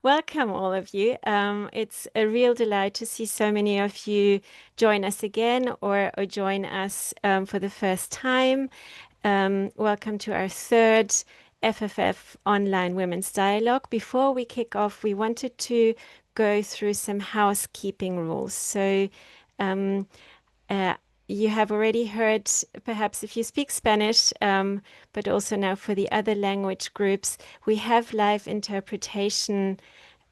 Welcome, all of you. It's a real delight to see so many of you join us again or join us for the first time. Welcome to our third FFF Online Women's Dialogue. Before we kick off, we wanted to go through some housekeeping rules. So, um, uh, you have already heard, perhaps if you speak Spanish, but also now for the other language groups, we have live interpretation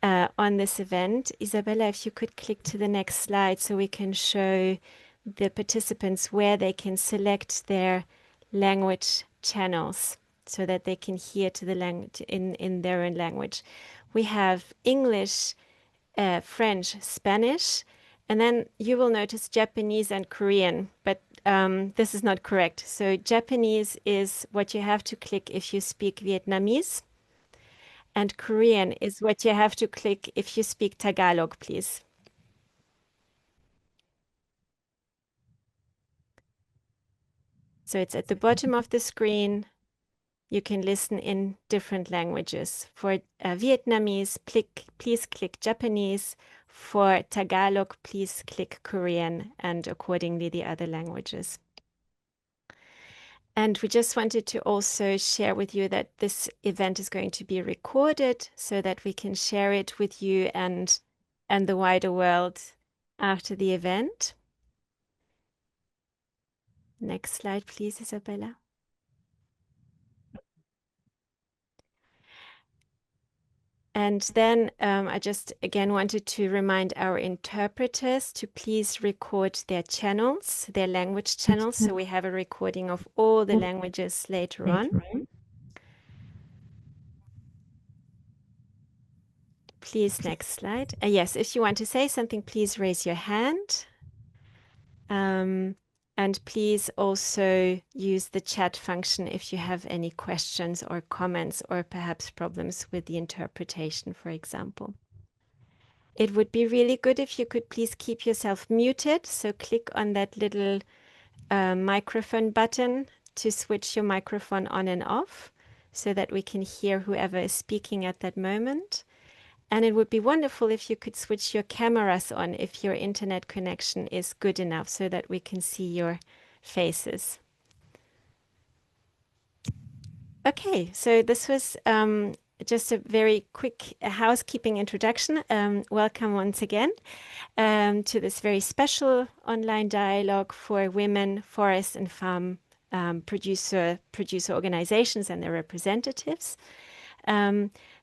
on this event. Isabella, if you could click to the next slide so we can show the participants where they can select their language channels so that they can hear to the language in their own language. We have English, French, Spanish, and then you will notice Japanese and Korean, but this is not correct. So Japanese is what you have to click if you speak Vietnamese, and Korean is what you have to click if you speak Tagalog, please. So it's at the bottom of the screen. You can listen in different languages. For Vietnamese, please click Japanese. For Tagalog, please click Korean, and accordingly the other languages. And we just wanted to also share with you that this event is going to be recorded so that we can share it with you and the wider world after the event. Next slide, please, Isabella. And then I just again wanted to remind our interpreters to please record their channels, their language channels, so we have a recording of all the languages later on. Please, next slide. Yes, if you want to say something, please raise your hand. And please also use the chat function if you have any questions or comments or perhaps problems with the interpretation, for example. It would be really good if you could please keep yourself muted. So click on that little microphone button to switch your microphone on and off so that we can hear whoever is speaking at that moment. And it would be wonderful if you could switch your cameras on if your internet connection is good enough so that we can see your faces. Okay, so this was just a very quick housekeeping introduction. Welcome once again to this very special online dialogue for women, forest and farm producer organizations and their representatives.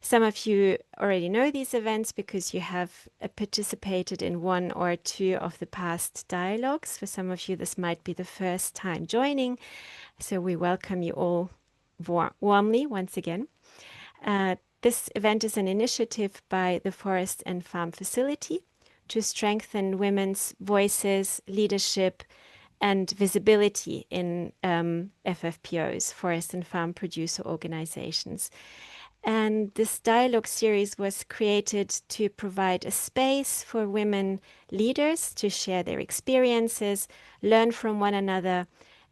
Some of you already know these events because you have participated in one or two of the past dialogues. For some of you, this might be the first time joining. So we welcome you all warmly once again. This event is an initiative by the Forest and Farm Facility to strengthen women's voices, leadership, and visibility in FFPOs, forest and farm producer organizations. And this dialogue series was created to provide a space for women leaders to share their experiences, learn from one another,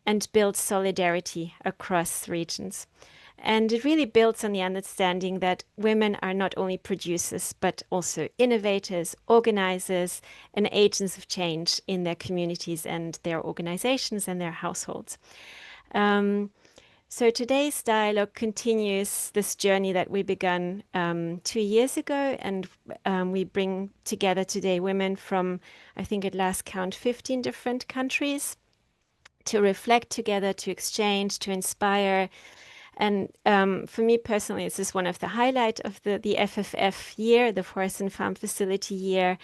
and build solidarity across regions. And it really builds on the understanding that women are not only producers, but also innovators, organizers, and agents of change in their communities and their organizations and their households. So today's dialogue continues this journey that we began 2 years ago, and we bring together today women from, I think at last count, 15 different countries to reflect together, to exchange, to inspire. And for me personally, this is one of the highlights of the FFF year, the Forest and Farm Facility year,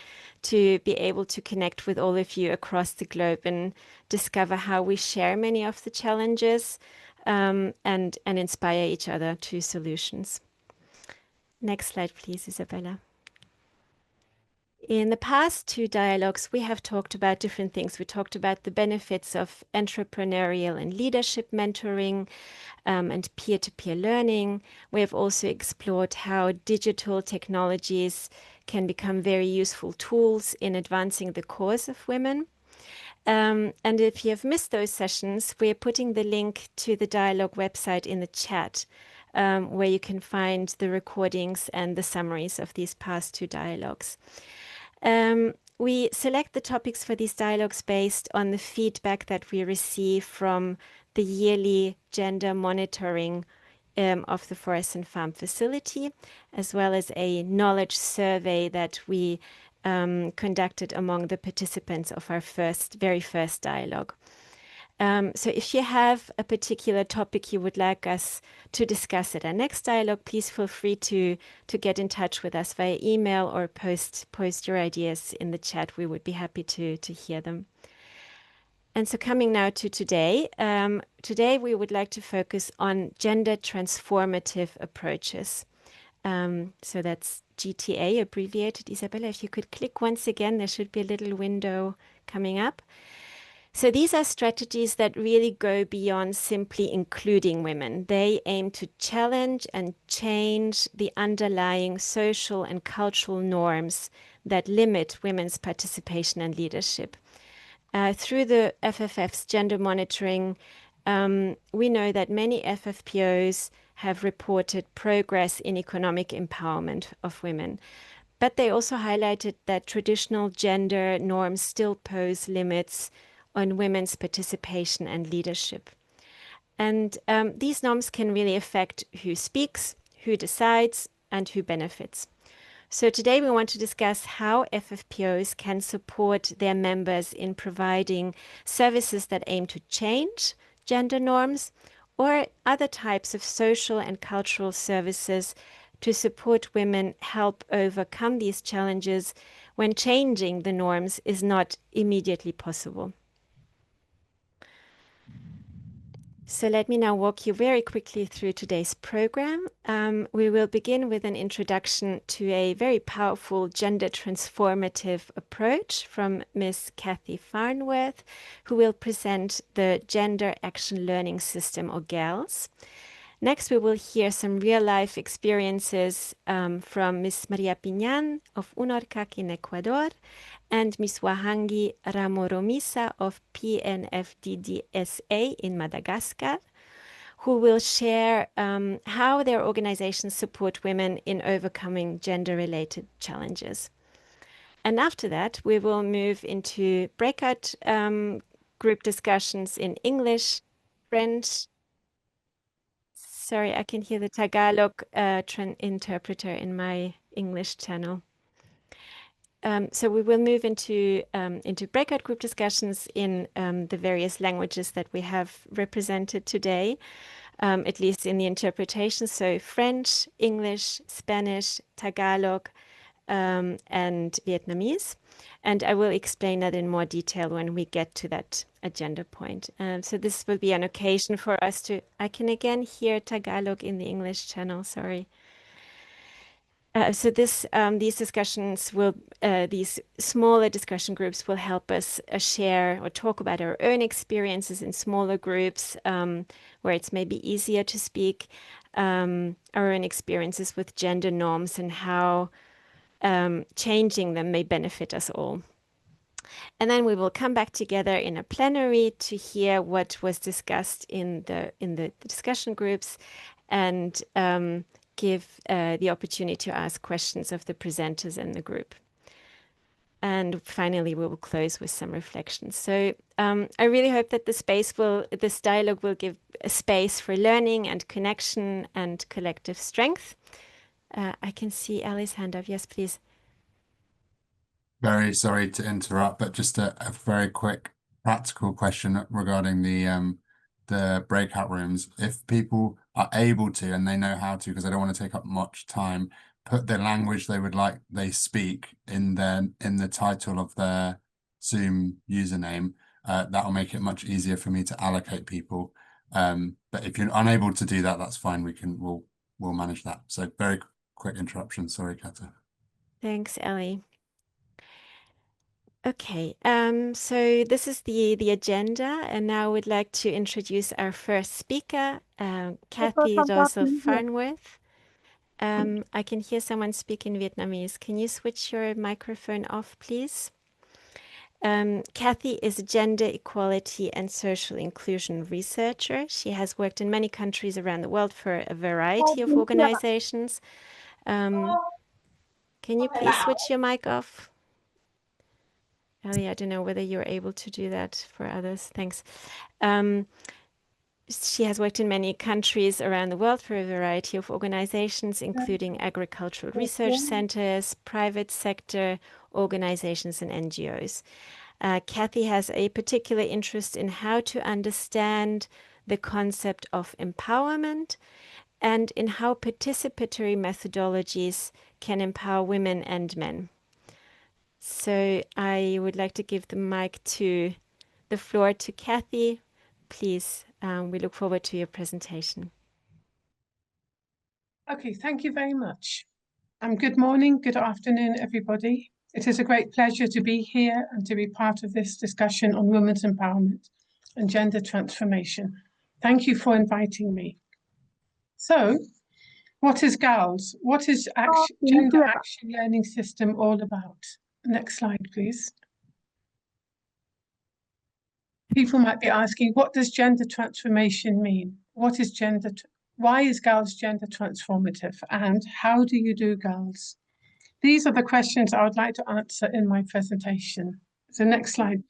to be able to connect with all of you across the globe and discover how we share many of the challenges and inspire each other to solutions. Next slide, please, Isabella. In the past two dialogues, we have talked about different things. We talked about the benefits of entrepreneurial and leadership mentoring and peer-to-peer learning. We have also explored how digital technologies can become very useful tools in advancing the cause of women. And if you have missed those sessions, we are putting the link to the dialogue website in the chat. where you can find the recordings and the summaries of these past two dialogues. We select the topics for these dialogues based on the feedback that we receive from the yearly gender monitoring of the Forest and Farm facility, as well as a knowledge survey that we conducted among the participants of our very first dialogue. So if you have a particular topic you would like us to discuss at our next dialogue, please feel free to get in touch with us via email or post your ideas in the chat. We would be happy to hear them. And so coming now to today, today we would like to focus on gender transformative approaches. So that's GTA abbreviated. Isabella, if you could click once again, there should be a little window coming up. So these are strategies that really go beyond simply including women. They aim to challenge and change the underlying social and cultural norms that limit women's participation and leadership. Through the FFF's gender monitoring, we know that many FFPOs have reported progress in economic empowerment of women. But they also highlighted that traditional gender norms still pose limits on women's participation and leadership. And these norms can really affect who speaks, who decides, and who benefits. So today we want to discuss how FFPOs can support their members in providing services that aim to change gender norms or other types of social and cultural services to support women help overcome these challenges when changing the norms is not immediately possible. So let me now walk you very quickly through today's program. We will begin with an introduction to a very powerful gender transformative approach from Ms. Kathy Farnworth, who will present the Gender Action Learning System, or GALS. Next, we will hear some real-life experiences from Ms. Maria Piñán of UNORCAC in Ecuador and Ms. Wahangi Ramoromisa of PNFDDSA in Madagascar, who will share how their organizations support women in overcoming gender-related challenges. And after that, we will move into breakout group discussions in English, French. Sorry, I can hear the Tagalog interpreter in my English channel. So we will move into breakout group discussions in the various languages that we have represented today, at least in the interpretation. So French, English, Spanish, Tagalog, and Vietnamese. And I will explain that in more detail when we get to that agenda point. So this will be an occasion for us to, I can again hear Tagalog in the English channel, sorry. So these discussions will, these smaller discussion groups will help us share or talk about our own experiences in smaller groups where it's maybe easier to speak, our own experiences with gender norms and how changing them may benefit us all. And then we will come back together in a plenary to hear what was discussed in the discussion groups and give the opportunity to ask questions of the presenters in the group. And finally, we will close with some reflections. So I really hope that this dialogue will give a space for learning and connection and collective strength. I can see Ali's hand up. Yes, please. Very sorry to interrupt, but just a very quick practical question regarding the breakout rooms. If people are able to and they know how to, because I don't want to take up much time, put the language they would like they speak in the title of their Zoom username, that will make it much easier for me to allocate people. But if you're unable to do that, that's fine. We'll manage that. So very quick interruption. Sorry, Kata. Thanks, Ellie. Okay, so this is the agenda, and now I would like to introduce our first speaker, Kathy Farnworth. I can hear someone speak in Vietnamese. Can you switch your microphone off, please? Kathy is a gender equality and social inclusion researcher. She has worked in many countries around the world for a variety of organizations. Can you please switch your mic off? Ellie, I don't know whether you're able to do that for others. Thanks. She has worked in many countries around the world for a variety of organizations, including agricultural research centers, private sector organizations, and NGOs. Kathy has a particular interest in how to understand the concept of empowerment and in how participatory methodologies can empower women and men. So I would like to give the floor to Kathy. Please, we look forward to your presentation. Okay, thank you very much. Good morning, good afternoon, everybody. It is a great pleasure to be here and to be part of this discussion on women's empowerment and gender transformation. Thank you for inviting me. So, what is GALS? What is Gender Action Learning System all about? Next slide, please. People might be asking, what does gender transformation mean? Why is GALS gender transformative? And how do you do GALS? These are the questions I would like to answer in my presentation. So next slide.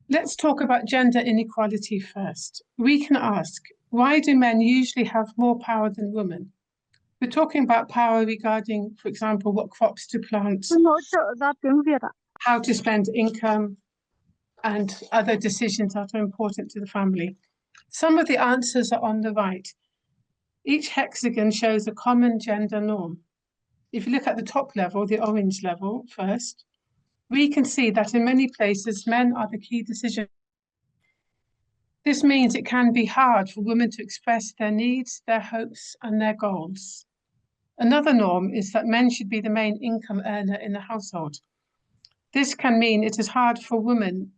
Let's talk about gender inequality first. We can ask, why do men usually have more power than women? We're talking about power regarding, for example, what crops to plant, how to spend income, and other decisions that are important to the family. Some of the answers are on the right. Each hexagon shows a common gender norm. If you look at the top level, the orange level first, we can see that in many places, men are the key decision. This means it can be hard for women to express their needs, their hopes, and their goals. Another norm is that men should be the main income earner in the household. This can mean it is hard for women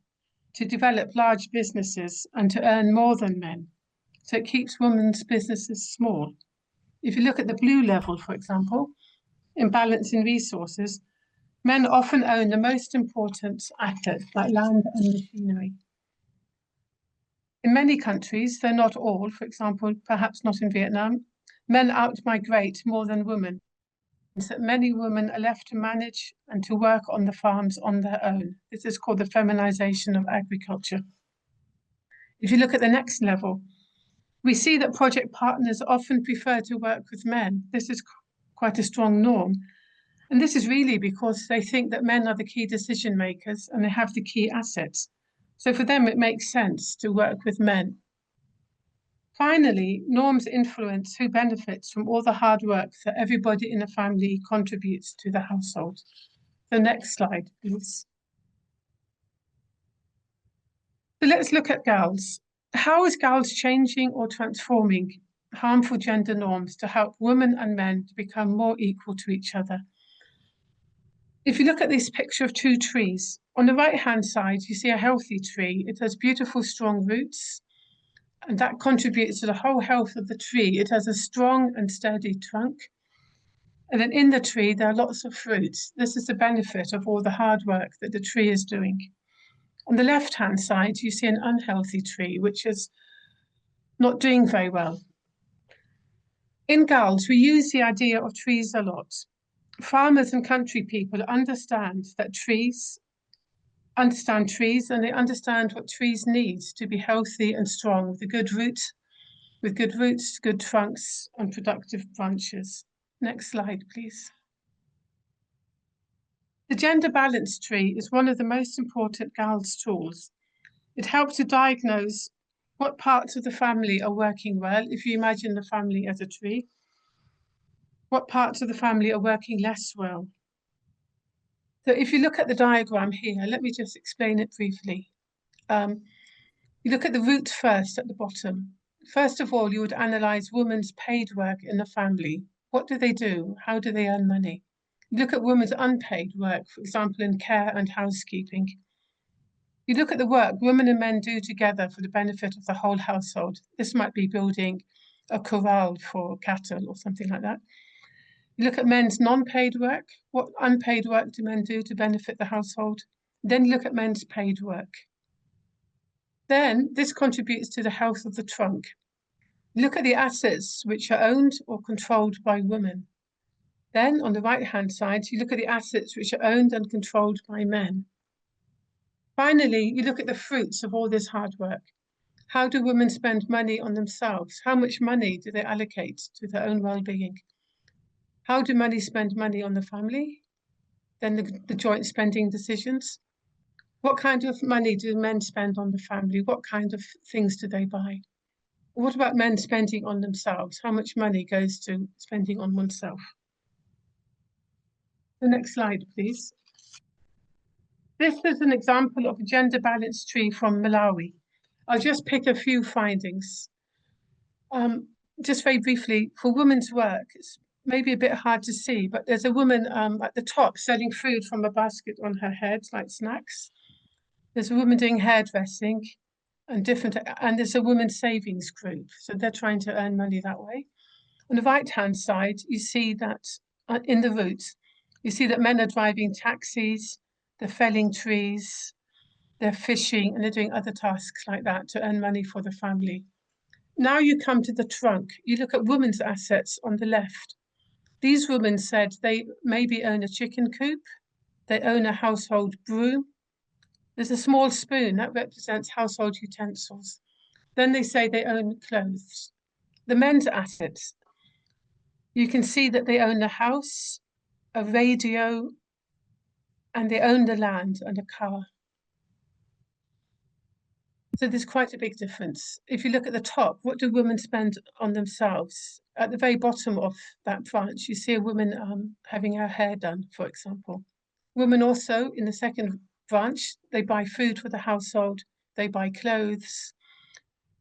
to develop large businesses and to earn more than men. So it keeps women's businesses small. If you look at the blue level, for example, imbalance in resources, men often own the most important assets like land and machinery. In many countries, though not all, for example, perhaps not in Vietnam, men outmigrate more than women. So that many women are left to manage and to work on the farms on their own. This is called the feminization of agriculture. If you look at the next level, we see that project partners often prefer to work with men. This is quite a strong norm. And this is really because they think that men are the key decision makers and they have the key assets. So for them, it makes sense to work with men. Finally, norms influence who benefits from all the hard work that everybody in a family contributes to the household. The next slide, please. So let's look at GALS. How is GALS changing or transforming harmful gender norms to help women and men to become more equal to each other? If you look at this picture of two trees, on the right-hand side, you see a healthy tree. It has beautiful, strong roots, and that contributes to the whole health of the tree. It has a strong and sturdy trunk. And then in the tree, there are lots of fruits. This is the benefit of all the hard work that the tree is doing. On the left-hand side, you see an unhealthy tree, which is not doing very well. In GALS, we use the idea of trees a lot. Farmers and country people understand trees and they understand what trees need to be healthy and strong with good roots, good trunks, and productive branches. Next slide, please. The gender balance tree is one of the most important GALS tools. It helps to diagnose what parts of the family are working well, if you imagine the family as a tree, what parts of the family are working less well. So if you look at the diagram here, let me just explain it briefly. You look at the root first at the bottom. First of all, you would analyze women's paid work in the family. What do they do? How do they earn money? You look at women's unpaid work, for example, in care and housekeeping. You look at the work women and men do together for the benefit of the whole household. This might be building a corral for cattle or something like that. You look at men's non-paid work. What unpaid work do men do to benefit the household? Then you look at men's paid work. Then this contributes to the health of the trunk. Look at the assets which are owned or controlled by women. Then on the right-hand side, you look at the assets which are owned and controlled by men. Finally, you look at the fruits of all this hard work. How do women spend money on themselves? How much money do they allocate to their own well-being? How do money spend money on the family? Then the joint spending decisions. What kind of money do men spend on the family? What kind of things do they buy? What about men spending on themselves? How much money goes to spending on oneself? The next slide, please. This is an example of a gender balance tree from Malawi. I'll just pick a few findings. Just very briefly, for women's work, it's maybe a bit hard to see, but there's a woman at the top selling food from a basket on her head, like snacks. There's a woman doing hairdressing and there's a women's savings group. So they're trying to earn money that way. On the right-hand side, you see that in the routes, you see that men are driving taxis, they're felling trees, they're fishing, and they're doing other tasks like that to earn money for the family. Now you come to the trunk. You look at women's assets on the left. These women said they maybe own a chicken coop, they own a household broom. There's a small spoon that represents household utensils. Then they say they own clothes. The men's assets, you can see that they own a house, a radio, and they own the land and a car. So there's quite a big difference. If you look at the top, what do women spend on themselves? At the very bottom of that branch, you see a woman having her hair done, for example. Women also, in the second branch, they buy food for the household, they buy clothes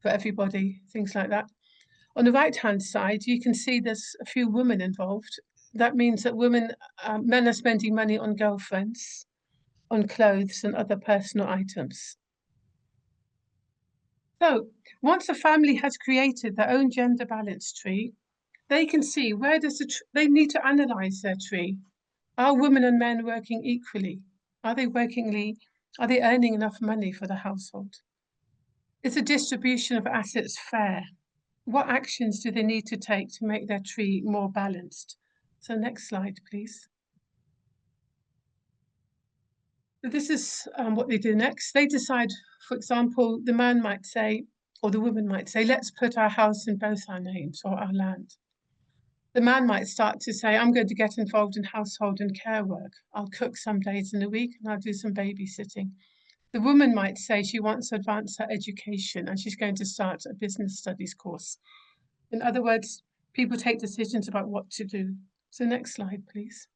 for everybody, things like that. On the right-hand side, you can see there's a few women involved. That means that men are spending money on girlfriends, on clothes and other personal items. So once a family has created their own gender balance tree, they can see where they need to analyze their tree. Are women and men working equally? Are they earning enough money for the household? Is the distribution of assets fair? What actions do they need to take to make their tree more balanced? So next slide, please. So this is what they do next. They decide, for example, the man might say, or the woman might say, let's put our house in both our names or our land. The man might start to say, I'm going to get involved in household and care work. I'll cook some days in the week and I'll do some babysitting. The woman might say she wants to advance her education and she's going to start a business studies course. In other words, people take decisions about what to do. So next slide, please.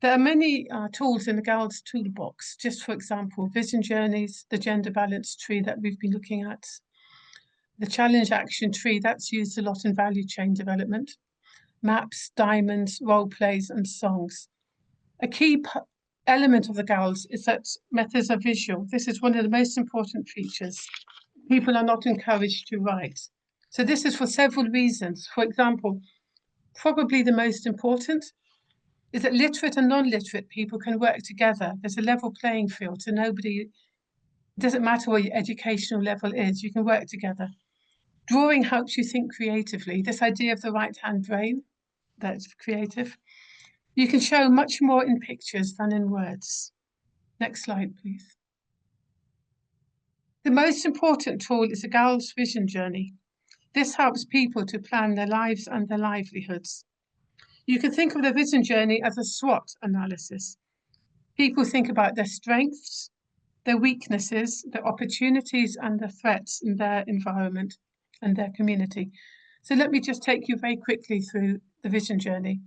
There are many tools in the girls' toolbox. Just for example, vision journeys, the gender balance tree that we've been looking at, the challenge action tree, that's used a lot in value chain development, maps, diamonds, role plays, and songs. A key element of the girls is that methods are visual. This is one of the most important features. People are not encouraged to write. So this is for several reasons. For example, probably the most important is that literate and non-literate people can work together. There's a level playing field, so it doesn't matter what your educational level is, you can work together. Drawing helps you think creatively. This idea of the right-hand brain, that's creative. You can show much more in pictures than in words. Next slide, please. The most important tool is a girl's vision journey. This helps people to plan their lives and their livelihoods. You can think of the vision journey as a SWOT analysis. People think about their strengths, their weaknesses, their opportunities, and the threats in their environment and their community. So let me just take you very quickly through the vision journey.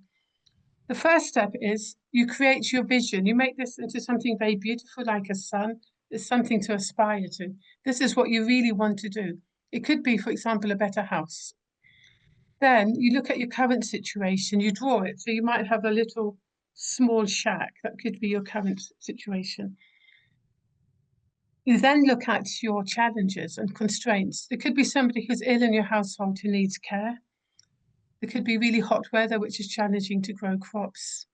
The first step is you create your vision. You make this into something very beautiful, like a sun. It's something to aspire to. This is what you really want to do. It could be, for example, a better house. Then you look at your current situation, you draw it. So you might have a little small shack. That could be your current situation. You then look at your challenges and constraints. There could be somebody who's ill in your household who needs care. There could be really hot weather, which is challenging to grow crops.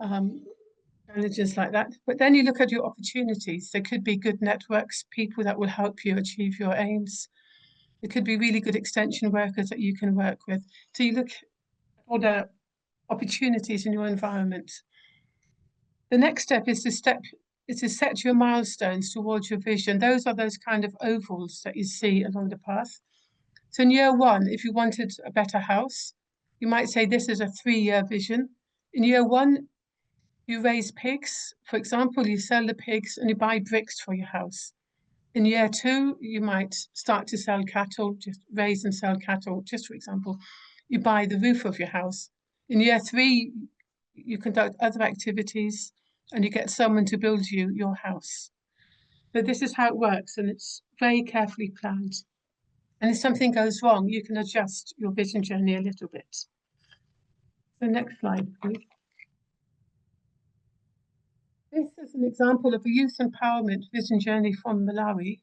Challenges like that. But then you look at your opportunities. There could be good networks, people that will help you achieve your aims. There could be really good extension workers that you can work with. So you look at all the opportunities in your environment. The next step is to set your milestones towards your vision. Those are those kind of ovals that you see along the path. So in year 1, if you wanted a better house, you might say this is a 3-year vision. In year 1, you raise pigs. For example, you sell the pigs and you buy bricks for your house. In year 2, you might start to sell cattle, just raise and sell cattle. Just for example, you buy the roof of your house. In year 3, you conduct other activities and you get someone to build you your house. So this is how it works, and it's very carefully planned. And if something goes wrong, you can adjust your vision journey a little bit. So next slide, please. This is an example of a youth empowerment vision journey from Malawi.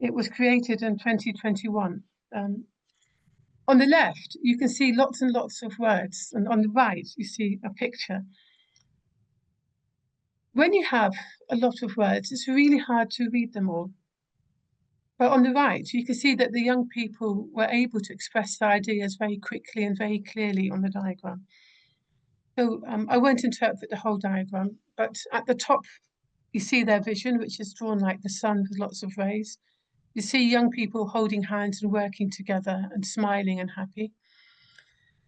It was created in 2021. On the left, you can see lots and lots of words, and on the right, you see a picture. When you have a lot of words, it's really hard to read them all. But on the right, you can see that the young people were able to express their ideas very quickly and very clearly on the diagram. So I won't interpret the whole diagram, but at the top, you see their vision, which is drawn like the sun with lots of rays. You see young people holding hands and working together and smiling and happy.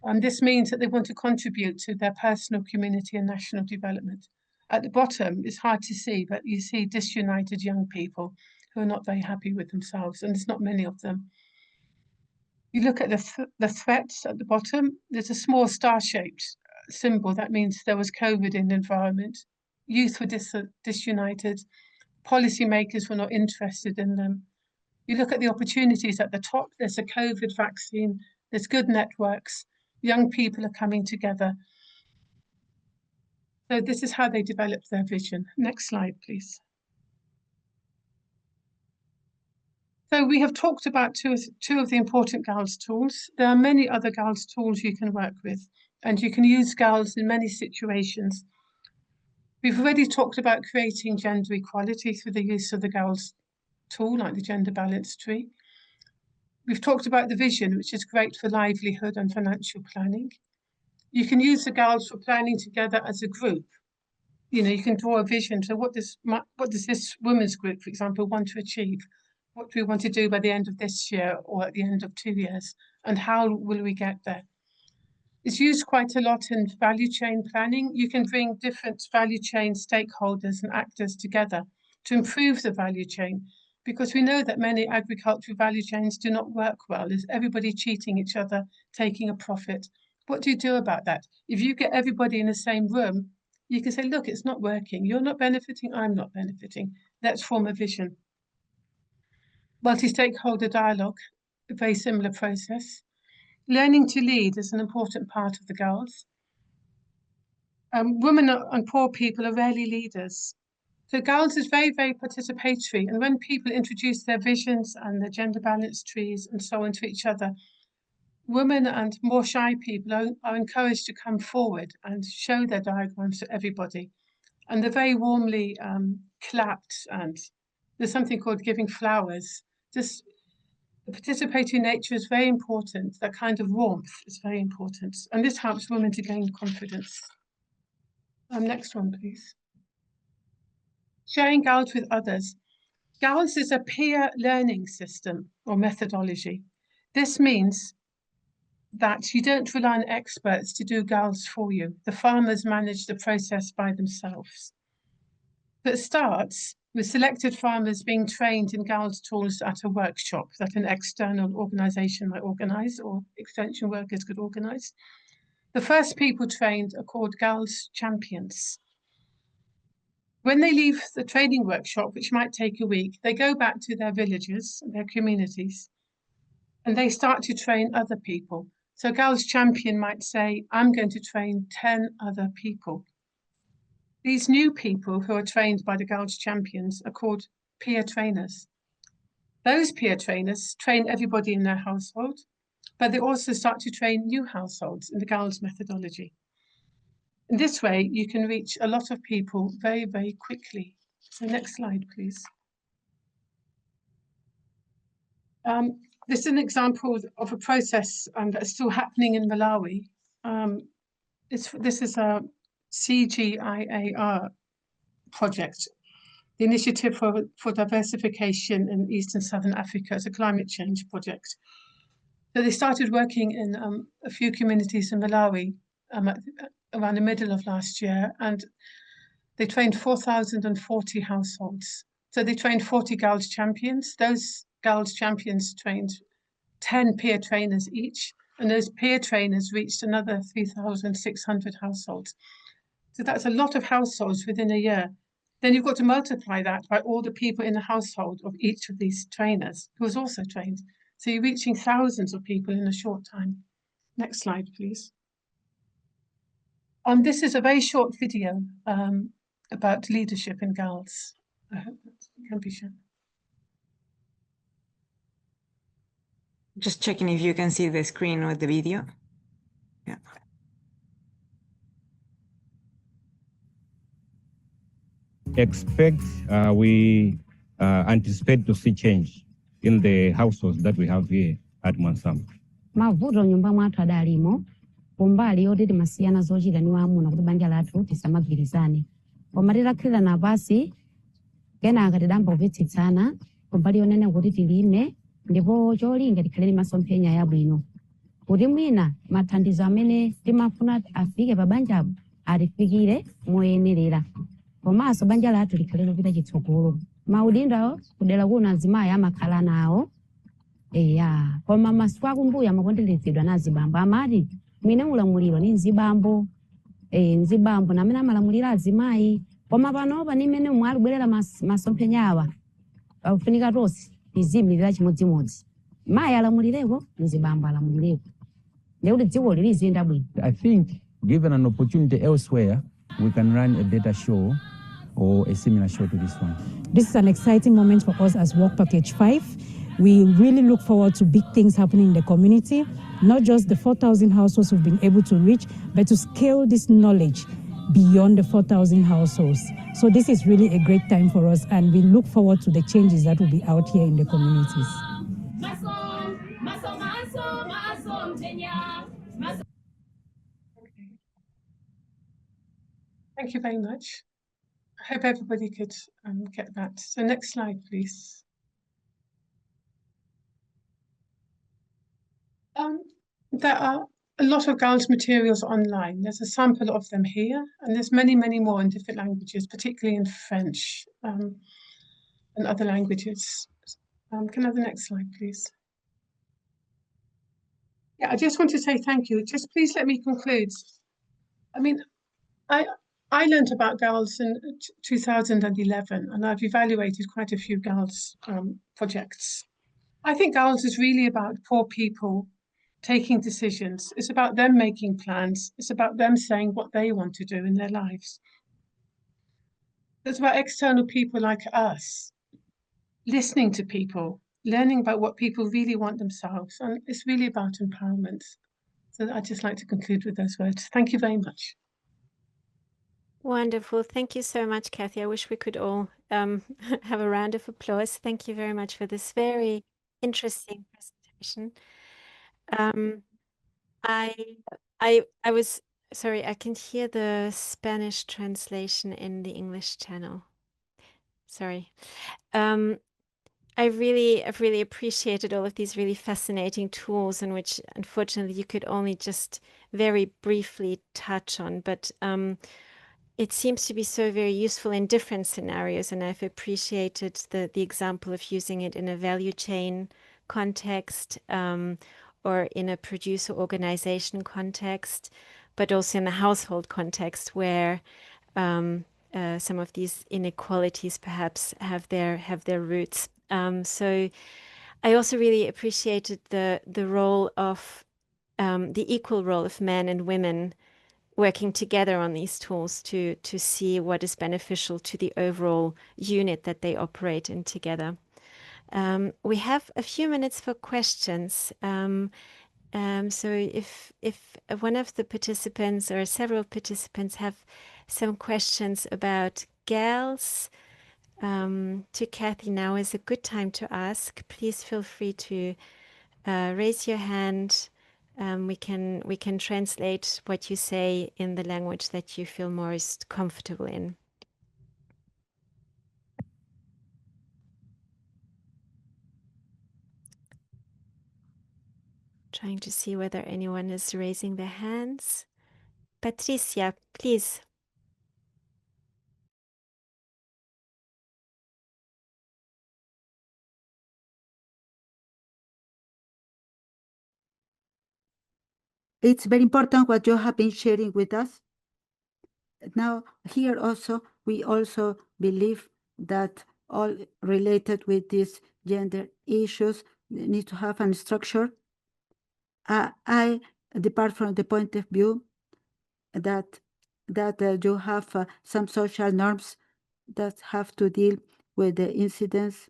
And this means that they want to contribute to their personal, community and national development. At the bottom, it's hard to see, but you see disunited young people who are not very happy with themselves, and there's not many of them. You look at the threats at the bottom, there's a small star-shaped symbol. That means there was COVID in the environment. Youth were disunited. Policymakers were not interested in them. You look at the opportunities at the top, there's a COVID vaccine, there's good networks, young people are coming together. So this is how they developed their vision. Next slide, please. So we have talked about two of the important GALS tools. There are many other GALS tools you can work with, and you can use GALS in many situations. We've already talked about creating gender equality through the use of the GALS tool, like the gender balance tree. We've talked about the vision, which is great for livelihood and financial planning. You can use the GALS for planning together as a group. You know, you can draw a vision. So what does this women's group, for example, want to achieve? What do we want to do by the end of this year or at the end of 2 years? And how will we get there? It's used quite a lot in value chain planning. You can bring different value chain stakeholders and actors together to improve the value chain, because we know that many agricultural value chains do not work well. There's everybody cheating each other, taking a profit. What do you do about that? If you get everybody in the same room, you can say, look, it's not working. You're not benefiting, I'm not benefiting. Let's form a vision. Multi-stakeholder dialogue, a very similar process. Learning to lead is an important part of the GALS. Women and poor people are rarely leaders. So GALS is very, very participatory. And when people introduce their visions and their gender balance trees and so on to each other, women and more shy people are encouraged to come forward and show their diagrams to everybody. And they're very warmly clapped, and there's something called giving flowers. Just the participatory nature is very important. That kind of warmth is very important. And this helps women to gain confidence. Next one, please. Sharing GALS with others. GALS is a peer learning system or methodology. This means that you don't rely on experts to do GALS for you. The farmers manage the process by themselves. So it starts with selected farmers being trained in GALS tools at a workshop that an external organisation might organise, or extension workers could organise. The first people trained are called GALS champions. When they leave the training workshop, which might take a week, they go back to their villages, their communities, and they start to train other people. So GALS champion might say, I'm going to train 10 other people. These new people who are trained by the GALS champions are called peer trainers. Those peer trainers train everybody in their household. but they also start to train new households in the GALS methodology. In this way, you can reach a lot of people very, very quickly. So next slide, please. This is an example of a process that's still happening in Malawi. This is a CGIAR project, the Initiative for Diversification in East and Southern Africa. It's a climate change project. So they started working in a few communities in Malawi around the middle of last year, and they trained 4,040 households. So they trained 40 GALS champions. Those GALS champions trained 10 peer trainers each, and those peer trainers reached another 3,600 households. So that's a lot of households within a year. Then you've got to multiply that by all the people in the household of each of these trainers who was also trained. So you're reaching thousands of people in a short time. Next slide, please. This is a very short video about leadership in GALS. I hope that can be shown. Just checking if you can see the screen or the video. Yeah. We anticipate to see change in the households that we have here at Mansam. Mavuto nyumba mwathu adalimo kumbali yoti timasiyana zochita ni wamuna kuti banja lathu tisamagwirizane koma titakhilirana pasi kenaka tidamba kupitsitsana kumbali yonena kuti tilime ndipo cholinga tikhaleni masomphenya yabwino kuti mwina mathandizo amene timafuna afike pa banjapo atifikire moyenerera komanso banja lathu likhale lopita chitsogolo. Maudindo kudera kuno azimayi amakhala nawo eya koma masiku akumbuyo amakondeletsedwa na azibambo amati mwine ulamuliro ni nzibambo nzibambo na amene amalamulira azimayi koma panopa ni mmene umwe alibwerera masomphenya awa ufunika tonse tiziyimirira chimodzimodzi mayi alamulireko nzibambo alamulireko ndikuti dziko liliziyenda bwino. I think given an opportunity elsewhere we can run a data show or a similar show to this one. This is an exciting moment for us as Work Package 5. We really look forward to big things happening in the community, not just the 4,000 households we've been able to reach, but to scale this knowledge beyond the 4,000 households. So this is really a great time for us, and we look forward to the changes that will be out here in the communities. Thank you very much. I hope everybody could get that. So next slide, please. There are a lot of GALS materials online. There's a sample of them here, and there's many, many more in different languages, particularly in French and other languages. Can I have the next slide, please? Yeah, I just want to say thank you. Just please let me conclude. I mean, I learned about GALS in 2011, and I've evaluated quite a few GALS projects. I think GALS is really about poor people taking decisions. It's about them making plans. It's about them saying what they want to do in their lives. It's about external people like us, listening to people, learning about what people really want themselves. And it's really about empowerment. So I'd just like to conclude with those words. Thank you very much. Wonderful. Thank you so much, Kathy. I wish we could all have a round of applause. Thank you very much for this very interesting presentation. I was sorry, I can hear the Spanish translation in the English channel. Sorry. I've really appreciated all of these really fascinating tools in which unfortunately you could only just very briefly touch on, but it seems to be so very useful in different scenarios, and I've appreciated the example of using it in a value chain context or in a producer organization context, but also in a household context where some of these inequalities perhaps have their roots. So I also really appreciated the role of the equal role of men and women working together on these tools to see what is beneficial to the overall unit that they operate in together. We have a few minutes for questions. So if one of the participants or several participants have some questions about GALS, to Kathy, now is a good time to ask. Please feel free to raise your hand. We can translate what you say in the language that you feel most comfortable in. Trying to see whether anyone is raising their hands. Patricia, please. It's very important what you have been sharing with us. Now, here also, we also believe that all related with these gender issues need to have a structure. I depart from the point of view that you have some social norms that have to deal with the incidents.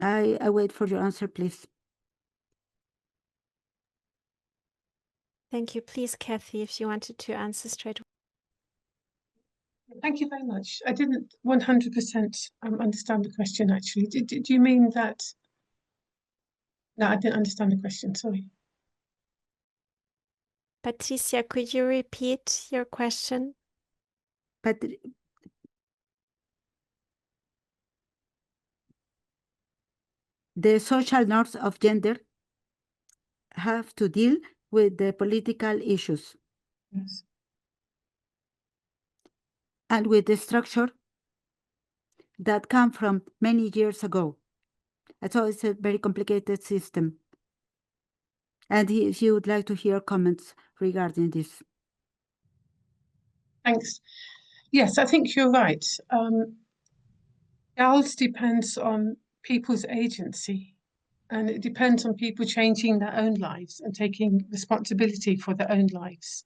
I wait for your answer, please. Thank you. Please, Kathy, if you wanted to answer straight away. Thank you very much. I didn't 100% understand the question, actually. Did you mean that? No, I didn't understand the question, sorry. Patricia, could you repeat your question? But the social norms of gender have to deal with the political issues. Yes. And with the structure that come from many years ago. So it's a very complicated system. And if you would like to hear comments regarding this. Thanks. Yes, I think you're right. GALS depends on people's agency, and it depends on people changing their own lives and taking responsibility for their own lives.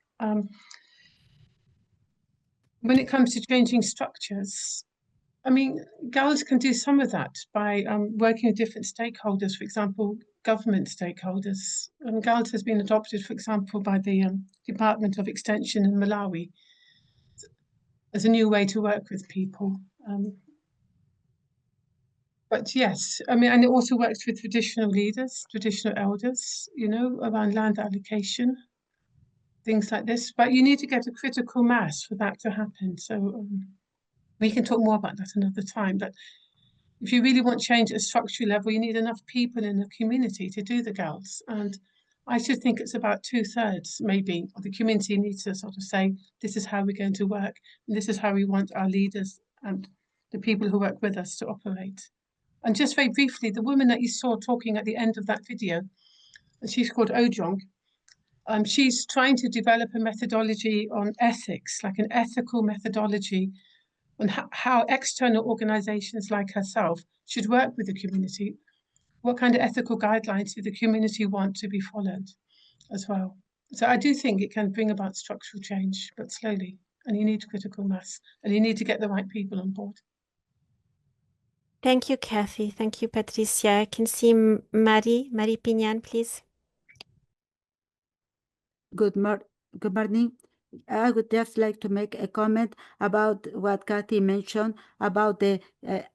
When it comes to changing structures, I mean, GALS can do some of that by working with different stakeholders, for example, government stakeholders. GALS has been adopted, for example, by the Department of Extension in Malawi as a new way to work with people. But yes, I mean, and it also works with traditional leaders, traditional elders, you know, around land allocation, things like this. But you need to get a critical mass for that to happen. So we can talk more about that another time. But if you really want change at a structural level, you need enough people in the community to do the GALS. And I should think it's about 2/3 maybe of the community needs to sort of say, this is how we're going to work. And this is how we want our leaders and the people who work with us to operate. And just very briefly, the woman that you saw talking at the end of that video, she's called Ojong. She's trying to develop a methodology on ethics, like an ethical methodology on how external organizations like herself should work with the community. What kind of ethical guidelines do the community want to be followed as well? So I do think it can bring about structural change, but slowly. And you need critical mass, and you need to get the right people on board. Thank you, Kathy. Thank you, Patricia. I can see Marie Pinyan, please. Good morning. I would just like to make a comment about what Kathy mentioned about the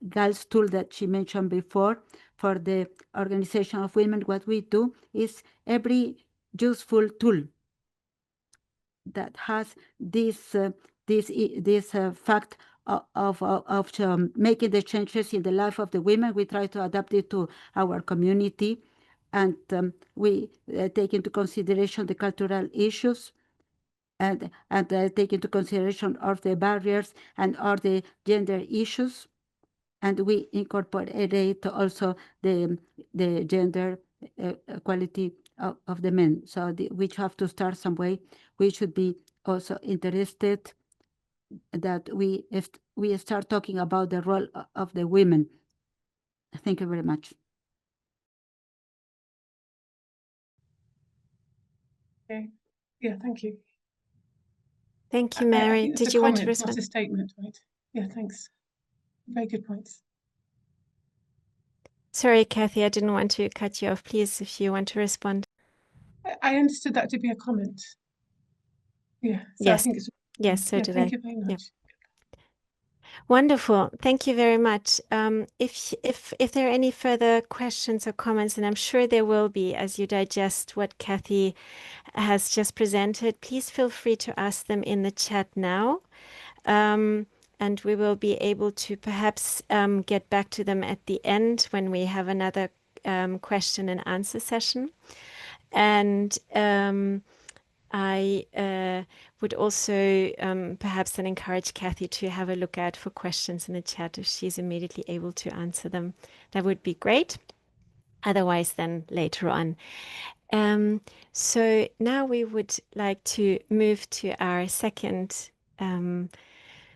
GALS tool that she mentioned before for the organization of women. What we do is every useful tool that has this fact of making the changes in the life of the women. We try to adapt it to our community, and we take into consideration the cultural issues and take into consideration all the barriers and all the gender issues, and we incorporate also the gender equality of the men. So we have to start some way. We should be also interested that if we start talking about the role of the women. Thank you very much. Okay. Yeah, thank you. Thank you, Mary. Did you want to respond? Not a statement, right? Yeah, thanks. Very good points. Sorry, Kathy, I didn't want to cut you off. Please, if you want to respond. I understood that to be a comment. Yeah, so Yes. I think it's Yes, so yeah, did thank I. you very much. Wonderful. Thank you very much. If there are any further questions or comments, and I'm sure there will be as you digest what Kathy has just presented, please feel free to ask them in the chat now. And we will be able to perhaps get back to them at the end when we have another question and answer session. And I would also perhaps then encourage Kathy to have a look out for questions in the chat if she's immediately able to answer them. That would be great. Otherwise, then later on. So now we would like to move to our second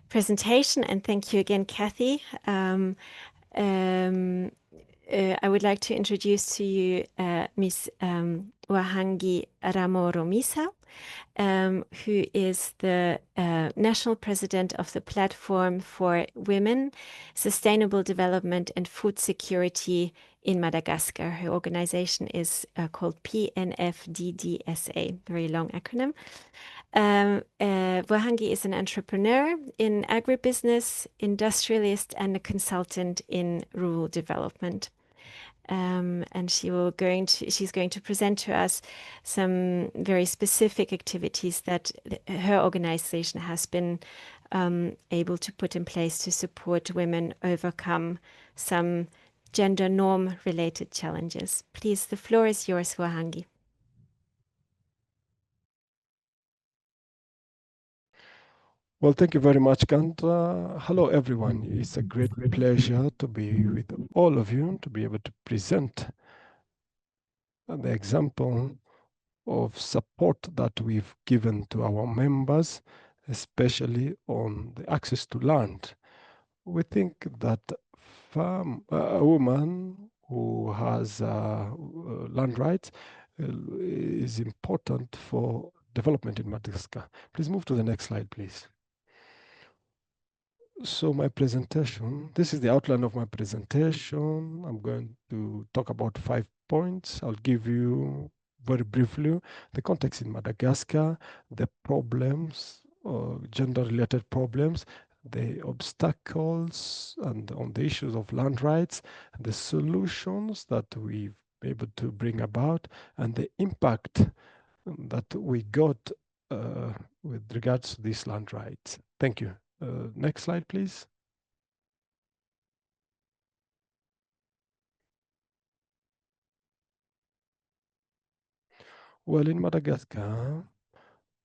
presentation, and thank you again, Kathy. I would like to introduce to you Ms. Wahangi Ramoro-Misa, who is the national president of the Platform for Women, Sustainable Development and Food Security in Madagascar. Her organization is called PNFDDSA, very long acronym. Wahangi is an entrepreneur in agribusiness, industrialist, and a consultant in rural development. And she's going to present to us some very specific activities that her organization has been able to put in place to support women overcome some gender norm related challenges. Please, the floor is yours, Wahangi. Well, thank you very much, Kanta. Hello, everyone. It's a great pleasure to be with all of you, to be able to present the example of support that we've given to our members, especially on the access to land. We think that a woman who has land rights is important for development in Madagascar. Please move to the next slide, please. So my presentation, this is the outline of my presentation. I'm going to talk about 5 points. I'll give you very briefly the context in Madagascar, the problems, gender-related problems, the obstacles and on the issues of land rights, the solutions that we've been able to bring about, and the impact that we got with regards to these land rights. Thank you. Next slide, please. Well, in Madagascar,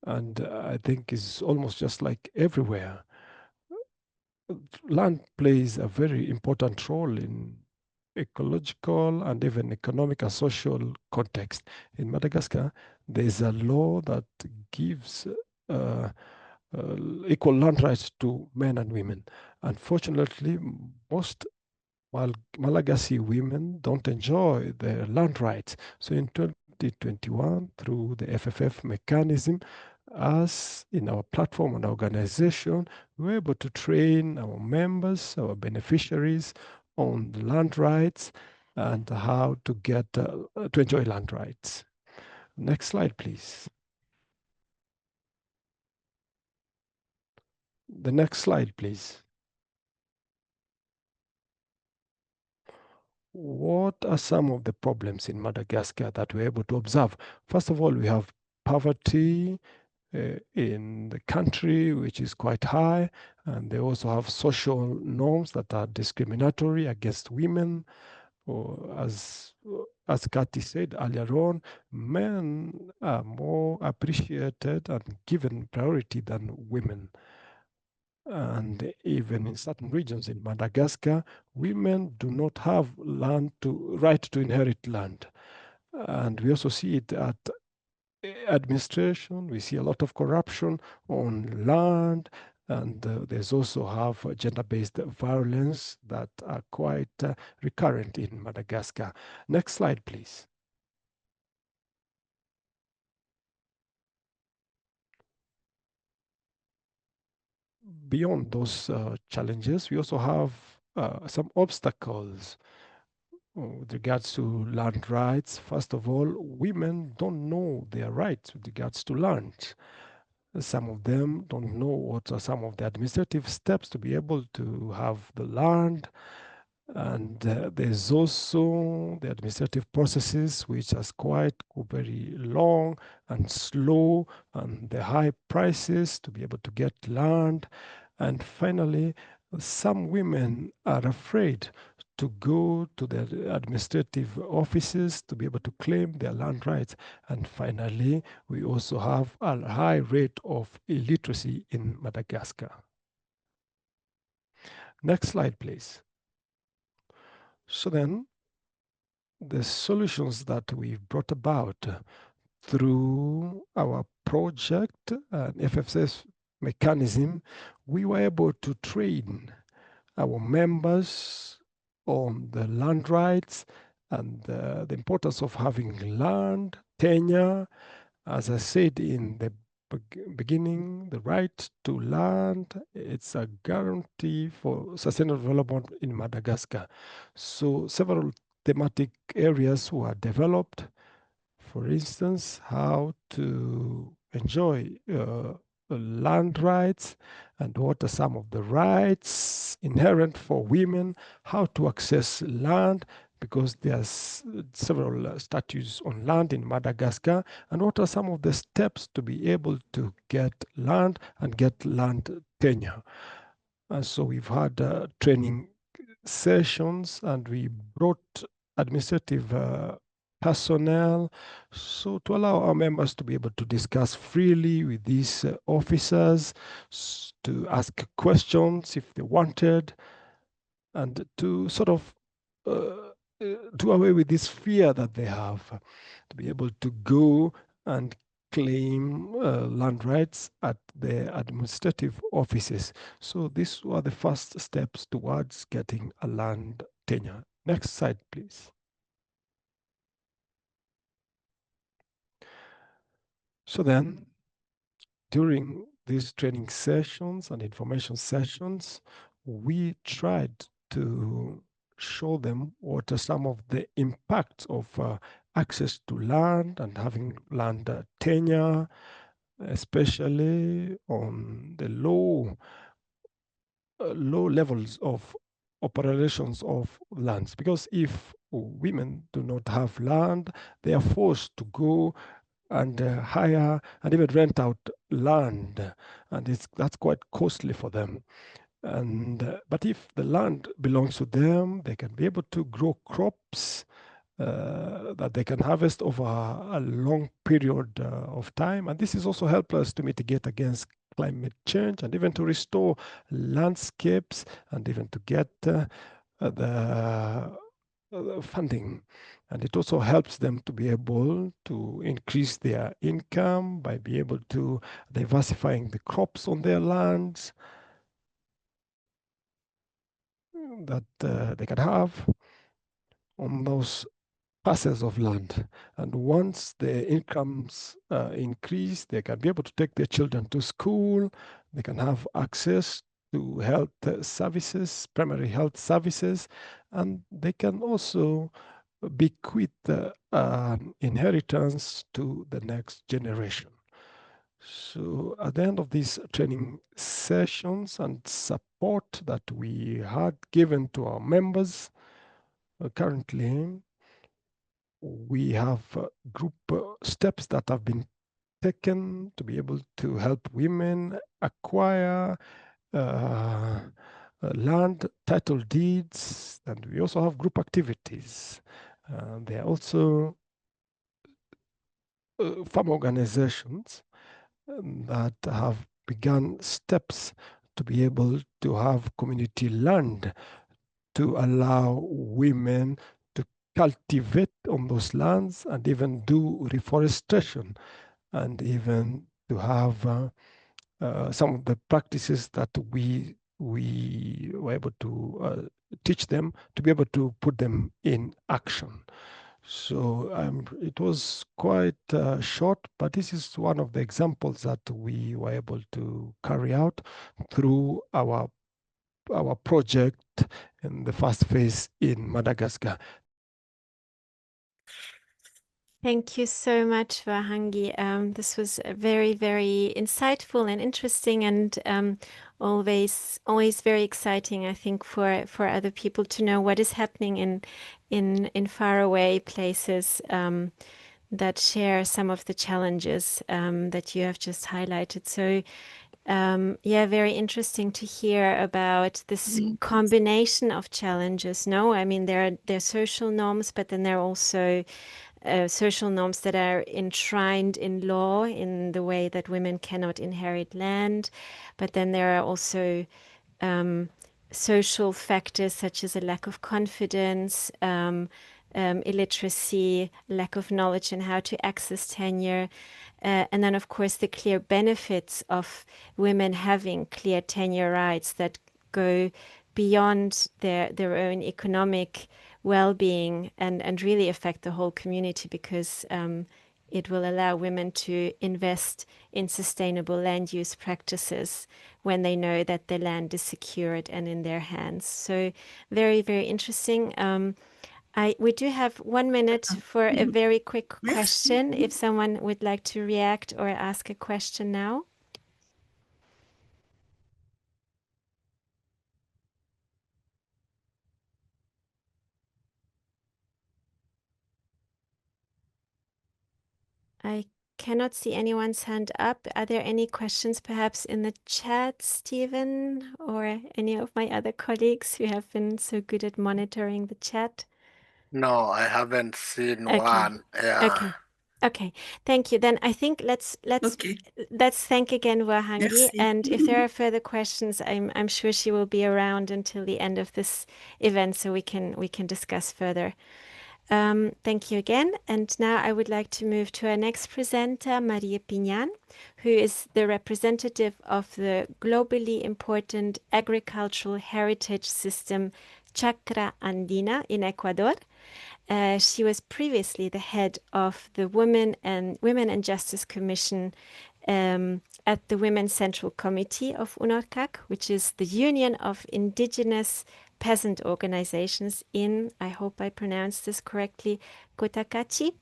and I think it's almost just like everywhere, land plays a very important role in ecological and even economic and social context. In Madagascar, there's a law that gives equal land rights to men and women. Unfortunately, most Malagasy women don't enjoy their land rights. So in 2021, through the FFF mechanism, us in our platform and organization, we were able to train our members, our beneficiaries on the land rights and how to get to enjoy land rights. Next slide, please. The next slide, please. What are some of the problems in Madagascar that we're able to observe? First of all, we have poverty in the country, which is quite high, and they also have social norms that are discriminatory against women. Or as Kati said earlier on, men are more appreciated and given priority than women. And even in certain regions in Madagascar, women do not have right to inherit land. And we also see it at administration. We see a lot of corruption on land, and there's also have gender-based violence that are quite recurrent in Madagascar. Next slide, please. Beyond those challenges, we also have some obstacles. with regards to land rights. First of all, women don't know their rights with regards to land. Some of them don't know what are some of the administrative steps to be able to have the land. And there's also the administrative processes, which are quite very long and slow, and the high prices to be able to get land. And finally, some women are afraid to go to the administrative offices to be able to claim their land rights. And finally, we also have a high rate of illiteracy in Madagascar. Next slide, please. So then, the solutions that we've brought about through our project and FFS mechanism, we were able to train our members on the land rights and the importance of having land, tenure. As I said in the beginning, the right to land, it's a guarantee for sustainable development in Madagascar. So several thematic areas were developed. For instance, how to enjoy land rights and what are some of the rights inherent for women, how to access land, because there's several statutes on land in Madagascar, and what are some of the steps to be able to get land and get land tenure. And so we've had training sessions, and we brought administrative personnel, so to allow our members to be able to discuss freely with these officers, to ask questions if they wanted, and to sort of do away with this fear that they have, to be able to go and claim land rights at the administrative offices. So these were the first steps towards getting a land tenure. Next slide, please. So then, during these training sessions and information sessions, we tried to show them what are some of the impacts of access to land and having land tenure, especially on the low levels of operations of lands. Because if women do not have land, they are forced to go and hire and even rent out land, and that's quite costly for them. And but if the land belongs to them, they can be able to grow crops that they can harvest over a long period of time, and this is also help us to mitigate against climate change and even to restore landscapes and even to get the funding. And it also helps them to be able to increase their income by being able to diversifying the crops on their lands that they can have on those parcels of land. And once the incomes increase, they can be able to take their children to school, they can have access to health services, primary health services, and they can also bequeath an inheritance to the next generation. So at the end of these training sessions and support that we had given to our members, currently we have group steps that have been taken to be able to help women acquire land title deeds, and we also have group activities. There are also farm organizations that have begun steps to be able to have community land to allow women to cultivate on those lands and even do reforestation, and even to have some of the practices that we were able to teach them to be able to put them in action. So it was quite short, but this is one of the examples that we were able to carry out through our project in the first phase in Madagascar. Thank you so much, Vahangi. This was very, very insightful and interesting, and always very exciting, I think, for other people to know what is happening in faraway places that share some of the challenges that you have just highlighted. So yeah, very interesting to hear about this combination of challenges. No, I mean there are social norms, but then there are also social norms that are enshrined in law in the way that women cannot inherit land. But then there are also social factors such as a lack of confidence, illiteracy, lack of knowledge in how to access tenure. And then, of course, the clear benefits of women having clear tenure rights that go beyond their own economic well-being and really affect the whole community, because it will allow women to invest in sustainable land use practices when they know that their land is secured and in their hands. So very, very interesting. We do have 1 minute for a very quick question, if someone would like to react or ask a question now. I cannot see anyone's hand up. Are there any questions perhaps in the chat, Stephen, or any of my other colleagues who have been so good at monitoring the chat? No, I haven't seen Okay. one. Yeah. Okay. Okay. Thank you. Then I think let's thank again Vahangi. And if there are further questions, I'm sure she will be around until the end of this event, so we can discuss further. Thank you again. And now I would like to move to our next presenter, Maria Piñan, who is the representative of the globally important agricultural heritage system Chacra Andina in Ecuador. She was previously the head of the Women and Justice Commission at the Women's Central Committee of UNORCAC, which is the Union of Indigenous Peasant Organizations in, I hope I pronounced this correctly, Cotacachi.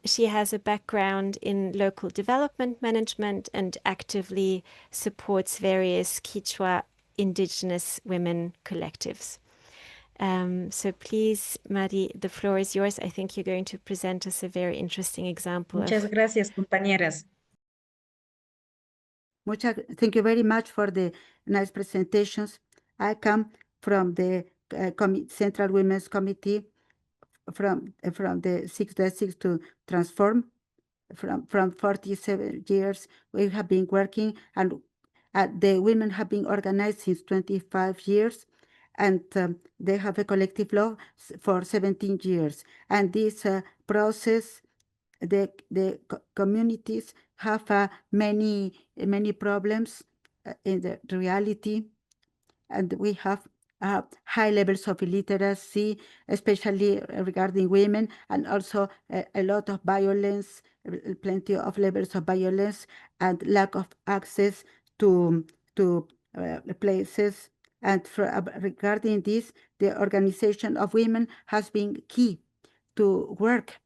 She has a background in local development management and actively supports various Quechua indigenous women collectives. So please, Mari, the floor is yours. I think you're going to present us a very interesting example. Muchas gracias, compañeras. Thank you very much for the nice presentations. I come from the Central Women's Committee from the 6 districts to transform. From 47 years, we have been working, and the women have been organized since 25 years, and they have a collective law for 17 years. And this process, the communities have many problems in the reality, and we have high levels of illiteracy, especially regarding women, and also a lot of violence, plenty of levels of violence, and lack of access to places. And regarding this, the organization of women has been key to work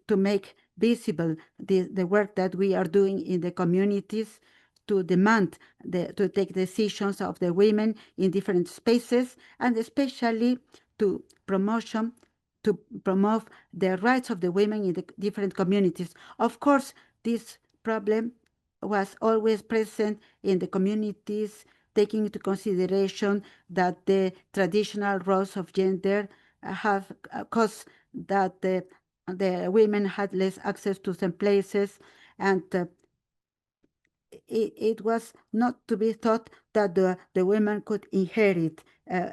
to make visible the work that we are doing in the communities, to demand to take decisions of the women in different spaces, and especially to promote the rights of the women in the different communities. Of course, this problem was always present in the communities, taking into consideration that the traditional roles of gender have caused that the women had less access to some places, and it was not to be thought that the women could inherit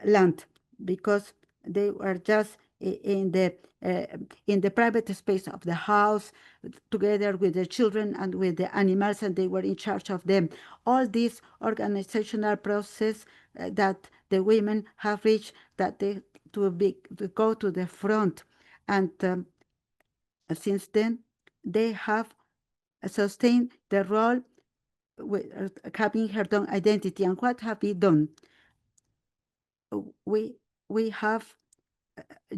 land, because they were just in the private space of the house, together with the children and with the animals, and they were in charge of them. All this organizational process that the women have reached, that they to go to the front, and since then they have sustained the role with having her own identity. And what have we done? We have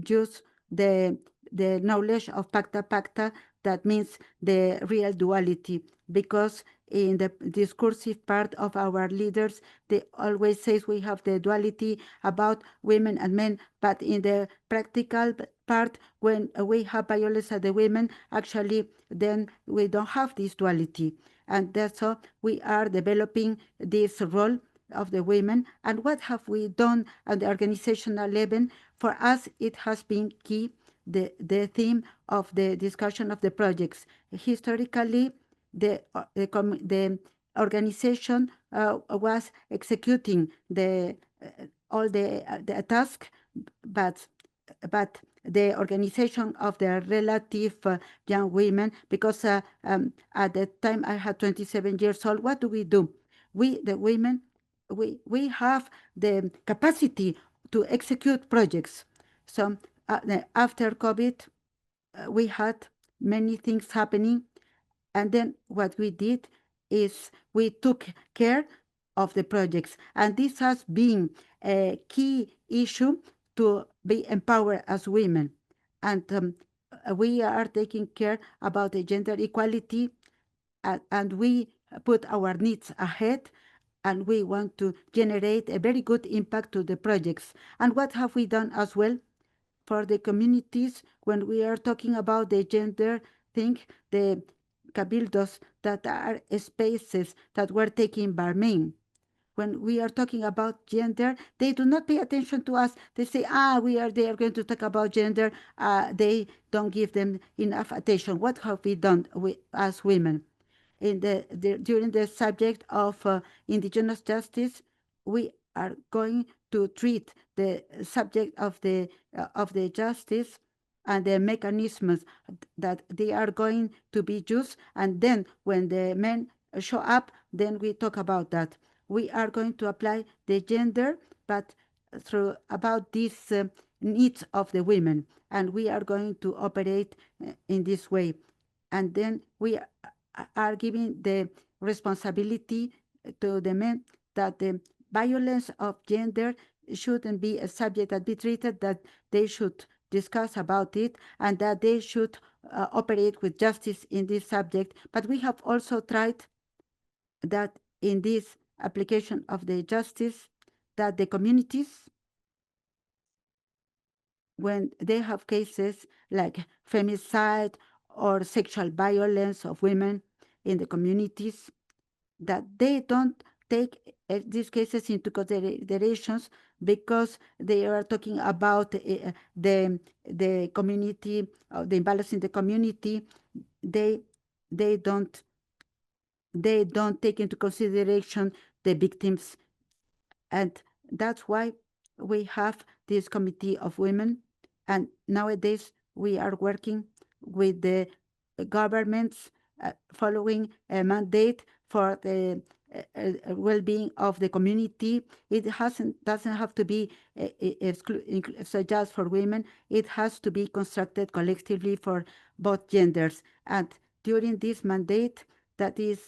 used the the knowledge of pacta pacta, that means the real duality, because in the discursive part of our leaders, they always says we have the duality about women and men, but in the practical part, when we have violence at the women, actually then we don't have this duality. And that's so we are developing this role of the women. And what have we done at the organizational level? For us, it has been key, the theme of the discussion of the projects. Historically, the organization was executing all the task, but the organization of the relative young women, because at the time I had 27 years old. What do? We, the women, we have the capacity to execute projects. So after COVID, we had many things happening, and then what we did is we took care of the projects, and this has been a key issue to be empowered as women. And we are taking care about the gender equality, and we put our needs ahead, and we want to generate a very good impact to the projects. And what have we done as well for the communities when we are talking about the gender thing? The cabildos, that are spaces that were taken by men. When we are talking about gender, they do not pay attention to us. They say, they are going to talk about gender. They don't give them enough attention. What have we done as women? During the subject of indigenous justice, we are going to treat the subject of the justice and the mechanisms that they are going to be used. And then when the men show up, then we talk about that. We are going to apply the gender, but through about these needs of the women, and we are going to operate in this way. And then we are giving the responsibility to the men that the violence of gender shouldn't be a subject that be treated, that they should discuss about it, and that they should operate with justice in this subject. But we have also tried that in this application of the justice, that the communities, when they have cases like femicide or sexual violence of women in the communities, that they don't take these cases into considerations, because they are talking about the community, the imbalance in the community. They don't take into consideration the victims. And that's why we have this committee of women. And nowadays we are working with the governments, following a mandate for the well-being of the community. It doesn't have to be just for women. It has to be constructed collectively for both genders. And during this mandate, that is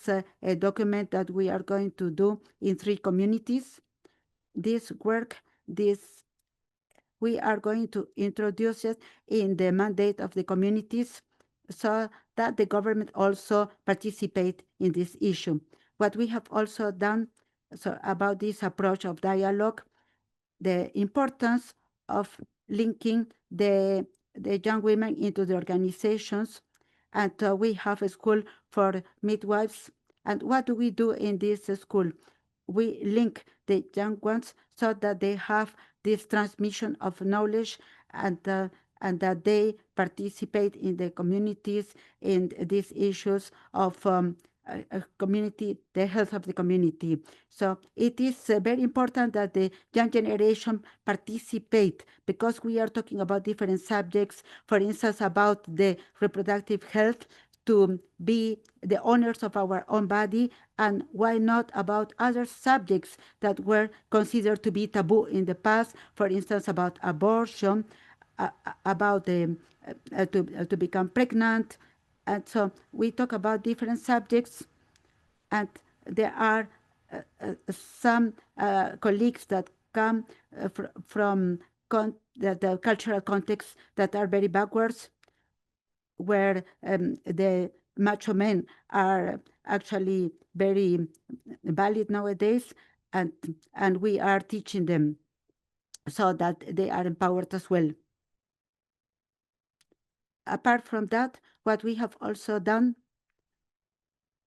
a document that we are going to do in 3 communities. This work, we are going to introduce it in the mandate of the communities, so that the government also participate in this issue. What we have also done about this approach of dialogue, the importance of linking the young women into the organizations. And we have a school for midwives. And what do we do in this school? We link the young ones so that they have this transmission of knowledge, and that they participate in the communities in these issues of community, the health of the community. So it is very important that the young generation participate, because we are talking about different subjects, for instance, about the reproductive health, to be the owners of our own body, and why not about other subjects that were considered to be taboo in the past, for instance, about abortion, about to become pregnant. And so we talk about different subjects, and there are some colleagues that come from the cultural context that are very backwards, where the macho men are actually very valid nowadays, and we are teaching them so that they are empowered as well. Apart from that, what we have also done,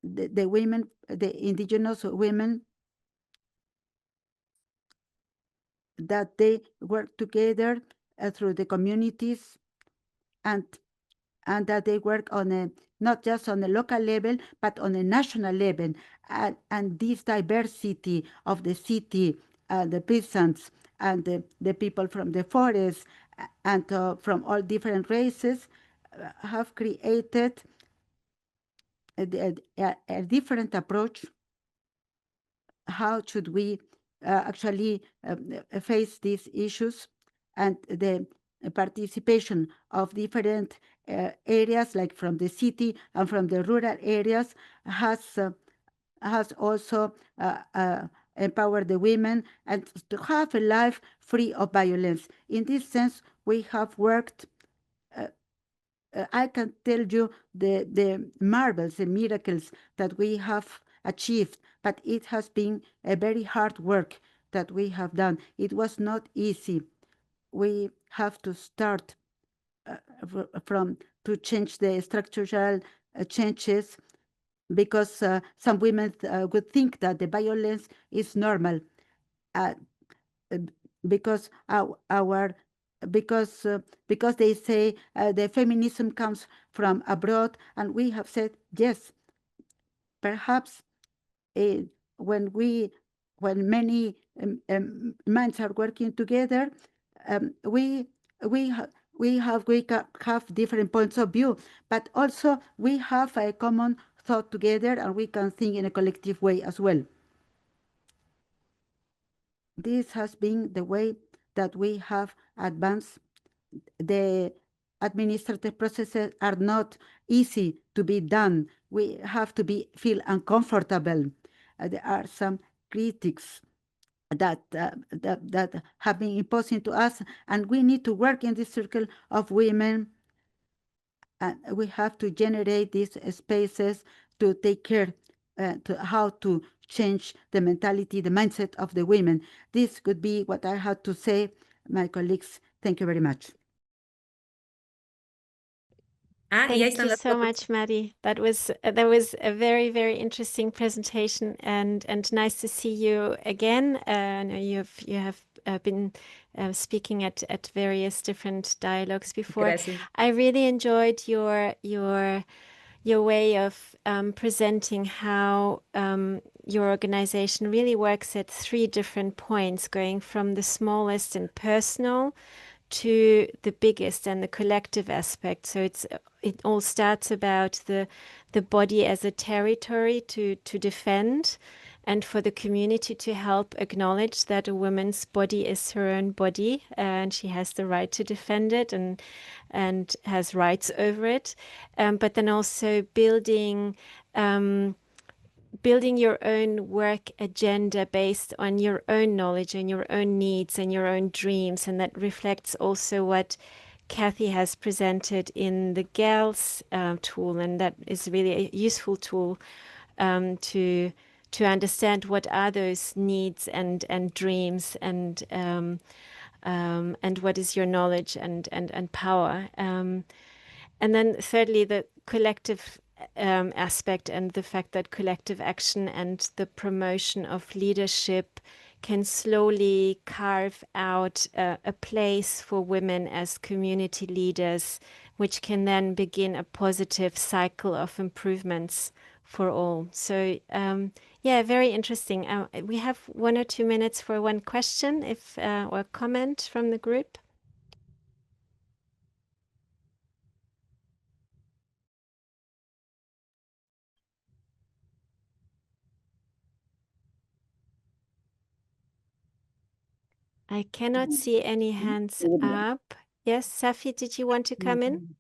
the women, the indigenous women, that they work together through the communities, and that they work on a not just on a local level but on a national level, and this diversity of the city, the peasants and the people from the forest and from all different races have created a different approach. How should we actually face these issues, and the participation of different areas, like from the city and from the rural areas, has also empowered the women and to have a life free of violence. In this sense, we have worked. I can tell you the marvels, the miracles that we have achieved, but it has been a very hard work that we have done. It was not easy. We have to start from to change the structural changes, because some women would think that the violence is normal, because because they say the feminism comes from abroad, and we have said yes, perhaps when many minds are working together, we have different points of view, but also we have a common thought together, and we can think in a collective way as well. This has been the way that we have advanced. The administrative processes are not easy to be done. We have to feel uncomfortable. There are some critics that have been imposing to us, and we need to work in this circle of women, and we have to generate these spaces to take care to how to change the mentality, the mindset of the women. This could be what I had to say. My colleagues, thank you very much. Thank you so much, Maddie. That was a very, very interesting presentation, and nice to see you again. I know you have been speaking at various different dialogues before. Gracias. I really enjoyed your way of presenting how your organization really works at 3 different points, going from the smallest and personal to the biggest and the collective aspect. So it all starts about the body as a territory to defend, and for the community to help acknowledge that a woman's body is her own body, and she has the right to defend it and has rights over it. But then also building your own work agenda based on your own knowledge and your own needs and your own dreams. And that reflects also what Kathy has presented in the GALS tool. And that is really a useful tool to understand what are those needs and dreams, and what is your knowledge and power. And then thirdly, the collective aspect, and the fact that collective action and the promotion of leadership can slowly carve out a place for women as community leaders, which can then begin a positive cycle of improvements for all. So yeah, very interesting. We have 1 or 2 minutes for one question or comment from the group. I cannot see any hands up. Yes, Safi, did you want to come in?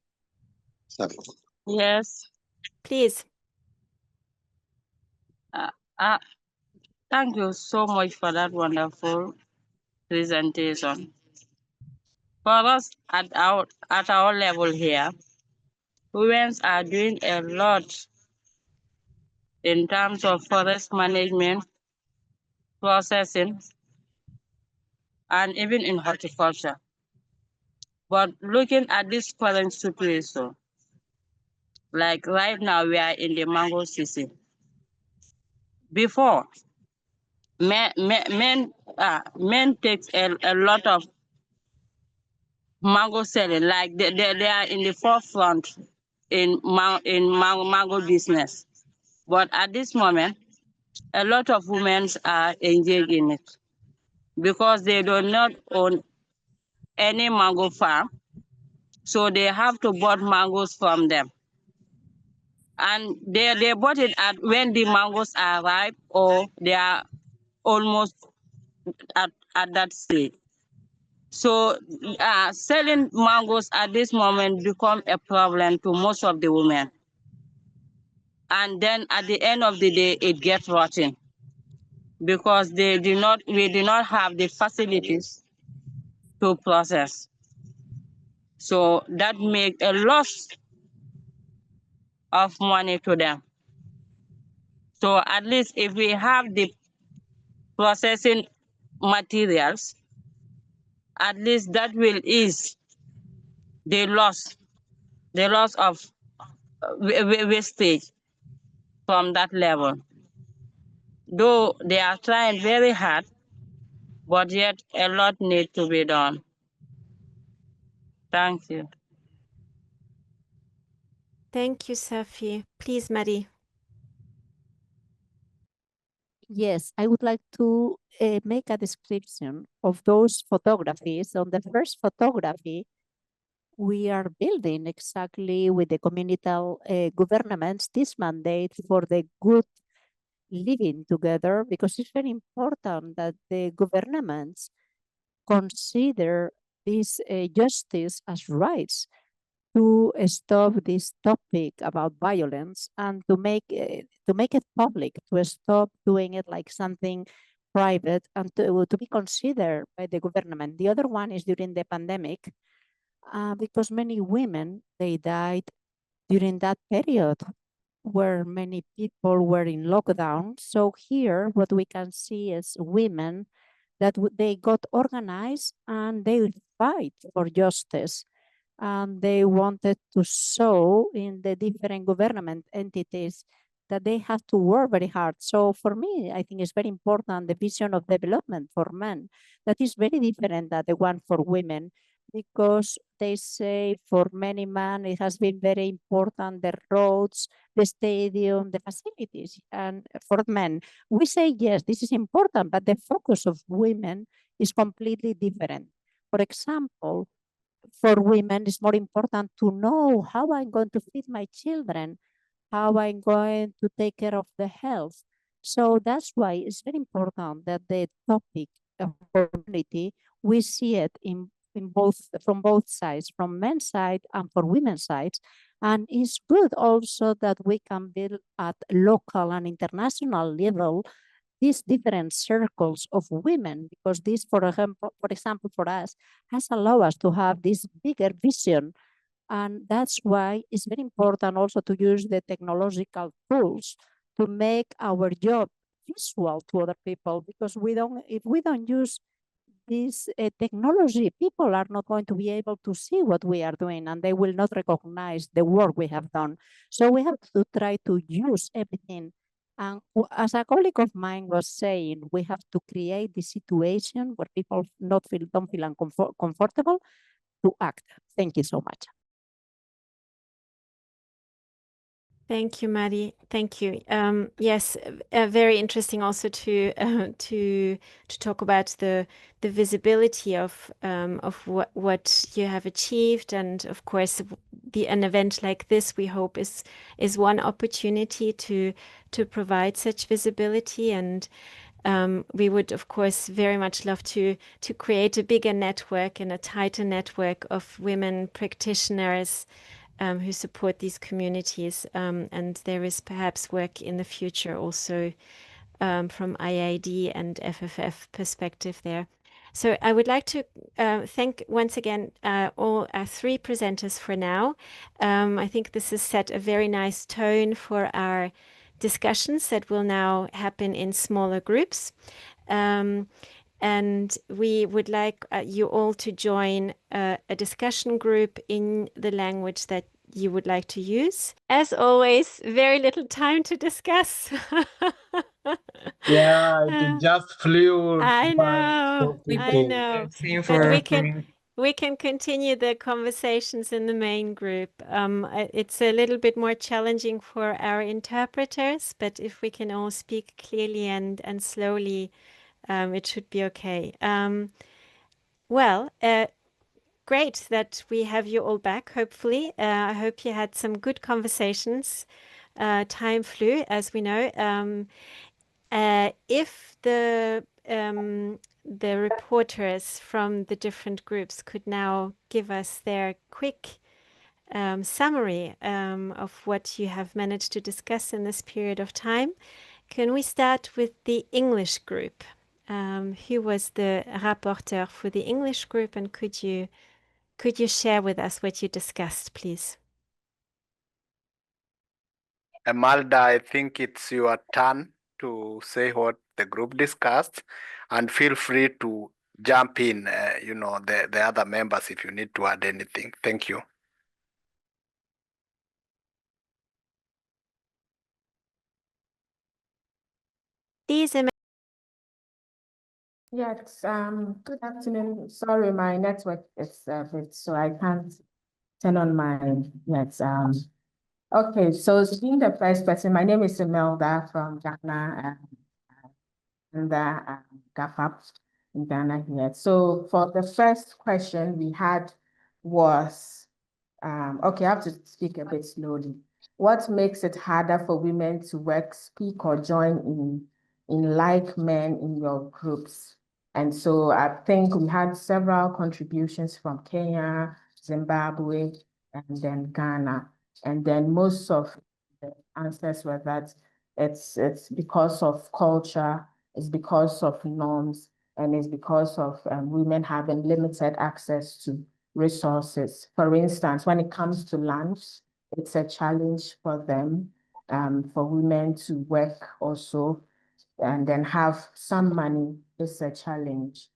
Yes. Please. Thank you so much for that wonderful presentation. For us at our level here, women are doing a lot in terms of forest management, processing, and even in horticulture. But looking at this current situation, like right now we are in the mango season. Before, men take a lot of mango selling, like they are in the forefront in mango business. But at this moment, a lot of women are engaged in it because they do not own any mango farm, so they have to buy mangoes from them. And they bought it at when the mangoes are ripe or they are almost at that stage. So selling mangoes at this moment become a problem to most of the women. And then at the end of the day, it gets rotten because we do not have the facilities to process. So that makes a loss of money to them. So at least if we have the processing materials, at least that will ease the loss of wastage from that level. Though they are trying very hard, but yet a lot needs to be done. Thank you. Thank you, Safi. Please, Marie. Yes, I would like to make a description of those photographies. On the first photography, we are building exactly with the communal governments this mandate for the good living together, because it's very important that the governments consider this justice as rights to stop this topic about violence and to make it public, to stop doing it like something private and to be considered by the government. The other one is during the pandemic, because many women, they died during that period where many people were in lockdown. So here, what we can see is women that they got organized and they fight for justice. And they wanted to show in the different government entities that they have to work very hard. So for me, I think it's very important, the vision of development for men, that is very different than the one for women, because they say for many men, it has been very important, the roads, the stadium, the facilities. And for men, we say, yes, this is important, but the focus of women is completely different. For example, for women, it's more important to know how I'm going to feed my children, how I'm going to take care of the health. So that's why it's very important that the topic of community, we see it from both sides, from men's side and for women's sides. And it's good also that we can build at local and international level these different circles of women, because this, for example, for us, has allowed us to have this bigger vision. And that's why it's very important also to use the technological tools to make our job visual to other people, because if we don't use this technology, people are not going to be able to see what we are doing and they will not recognize the work we have done. So we have to try to use everything. And as a colleague of mine was saying, we have to create the situation where people don't feel uncomfortable to act. Thank you so much. Thank you, Maddie. Thank you. Yes, very interesting also to talk about the visibility of what you have achieved, and of course, an event like this, we hope is one opportunity to provide such visibility. And we would, of course, very much love to create a bigger network and a tighter network of women practitioners who support these communities. And there is perhaps work in the future also from IIED and FFF perspective there. So I would like to thank once again all our three presenters for now. I think this has set a very nice tone for our discussions that will now happen in smaller groups. And we would like you all to join a discussion group in the language that you would like to use. As always, very little time to discuss. Yeah, it just flew I by know, so I quickly. know. Same But for we can continue the conversations in the main group. It's a little bit more challenging for our interpreters, but if we can all speak clearly and slowly, it should be okay. Well, great that we have you all back, hopefully. I hope you had some good conversations. Time flew, as we know. If the reporters from the different groups could now give us their quick summary of what you have managed to discuss in this period of time. Can we start with the English group? Who was the rapporteur for the English group, and could you share with us what you discussed, please? Amalda, I think it's your turn to say what the group discussed, and feel free to jump in, the other members if you need to add anything. Thank you. Yes, good afternoon. Sorry, my network is a bit, so I can't turn on my, yes. Okay, so being the first person, my name is Imelda from Ghana, and GAFAP in Ghana here. So for the first question we had was, okay, I have to speak a bit slowly. What makes it harder for women to work, speak, or join in like men in your groups? And so I think we had several contributions from Kenya, Zimbabwe, and then Ghana. And then most of the answers were that it's because of culture, it's because of norms, and it's because of women having limited access to resources. For instance, when it comes to land, it's a challenge for them, for women to work also, and then have some money is a challenge.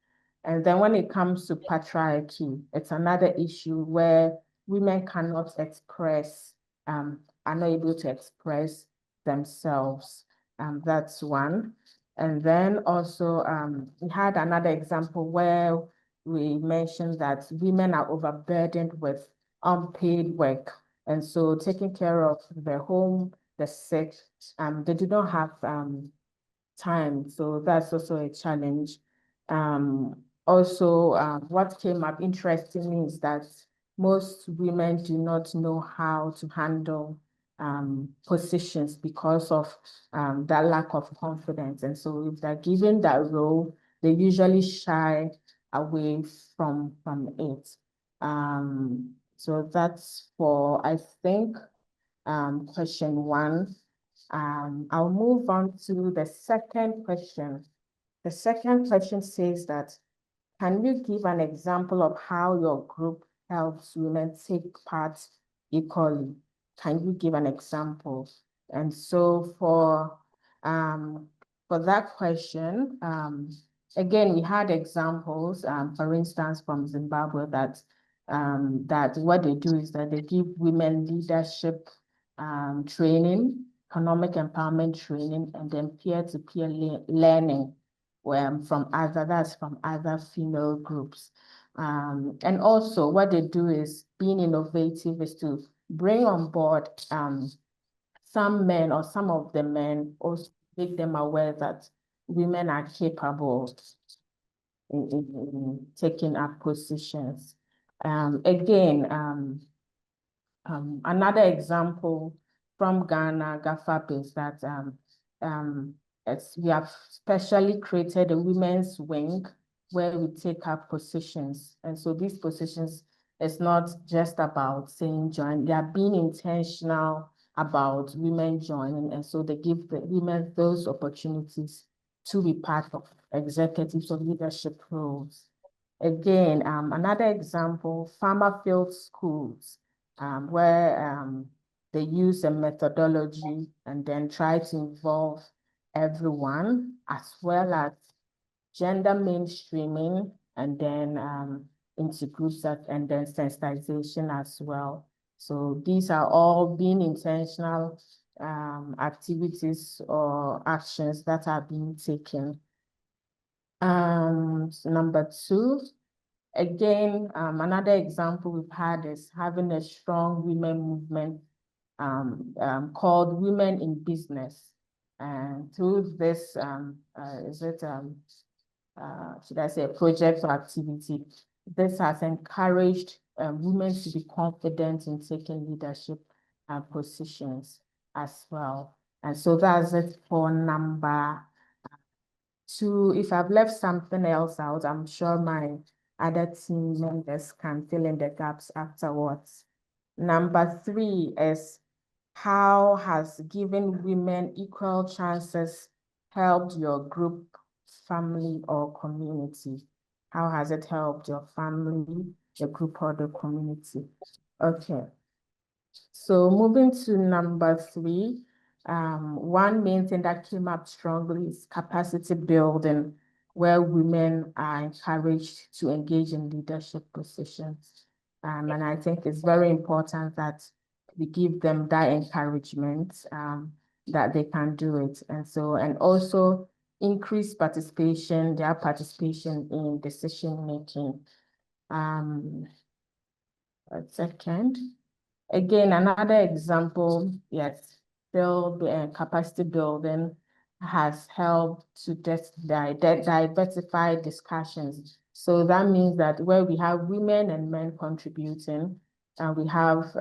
And then when it comes to patriarchy, it's another issue where women cannot express, are not able to express themselves. That's one. And then also we had another example where we mentioned that women are overburdened with unpaid work. And so taking care of the home, the sick, they do not have time. So that's also a challenge. Also, what came up interestingly is that most women do not know how to handle positions because of that lack of confidence. And so if they're given that role, they usually shy away from it. So that's for, I think, question one. I'll move on to the second question. The second question says that, can you give an example of how your group helps women take part equally? Can you give an example? And so for that question, again, we had examples, for instance, from Zimbabwe that what they do is that they give women leadership training, economic empowerment training, and then peer-to-peer learning from other female groups. And also what they do is being innovative is to bring on board some men or some of the men, also make them aware that women are capable in taking up positions. Again, another example from Ghana, GAFAP, is that we have specially created a women's wing where we take up positions. And so these positions, it's not just about saying join, they are being intentional about women joining. And so they give the women those opportunities to be part of executives or leadership roles. Again, another example, farmer field schools, where they use a methodology and then try to involve everyone, as well as gender mainstreaming, and then into groups and then sensitization as well. So these are all being intentional activities or actions that are being taken. Number 2, again, another example we've had is having a strong women movement called Women in Business. And through this, should I say, a project or activity, this has encouraged women to be confident in taking leadership positions as well. And so that's it for number 2. If I've left something else out, I'm sure my other team members can fill in the gaps afterwards. Number 3 is, how has giving women equal chances helped your group, family, or community? How has it helped your family, your group, or the community? Okay. So moving to number 3, one main thing that came up strongly is capacity building, where women are encouraged to engage in leadership positions. And I think it's very important that we give them that encouragement, that they can do it. And so, and also increase participation, their participation in decision making. A second. Again, another example, yes, capacity building has helped to diversify discussions. So that means that where we have women and men contributing, we have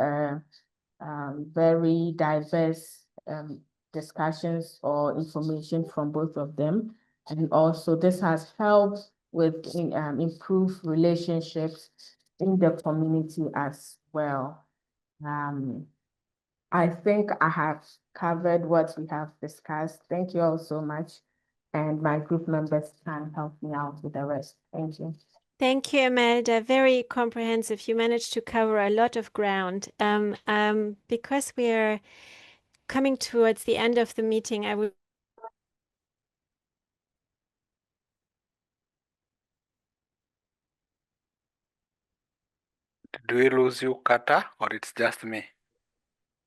very diverse discussions or information from both of them. And also this has helped with improved relationships in the community as well. I think I have covered what we have discussed. Thank you all so much. And my group members can help me out with the rest. Thank you. Thank you, Imelda. Very comprehensive. You managed to cover a lot of ground. Because we are coming towards the end of the meeting, I would Do we lose you, Kata, or it's just me?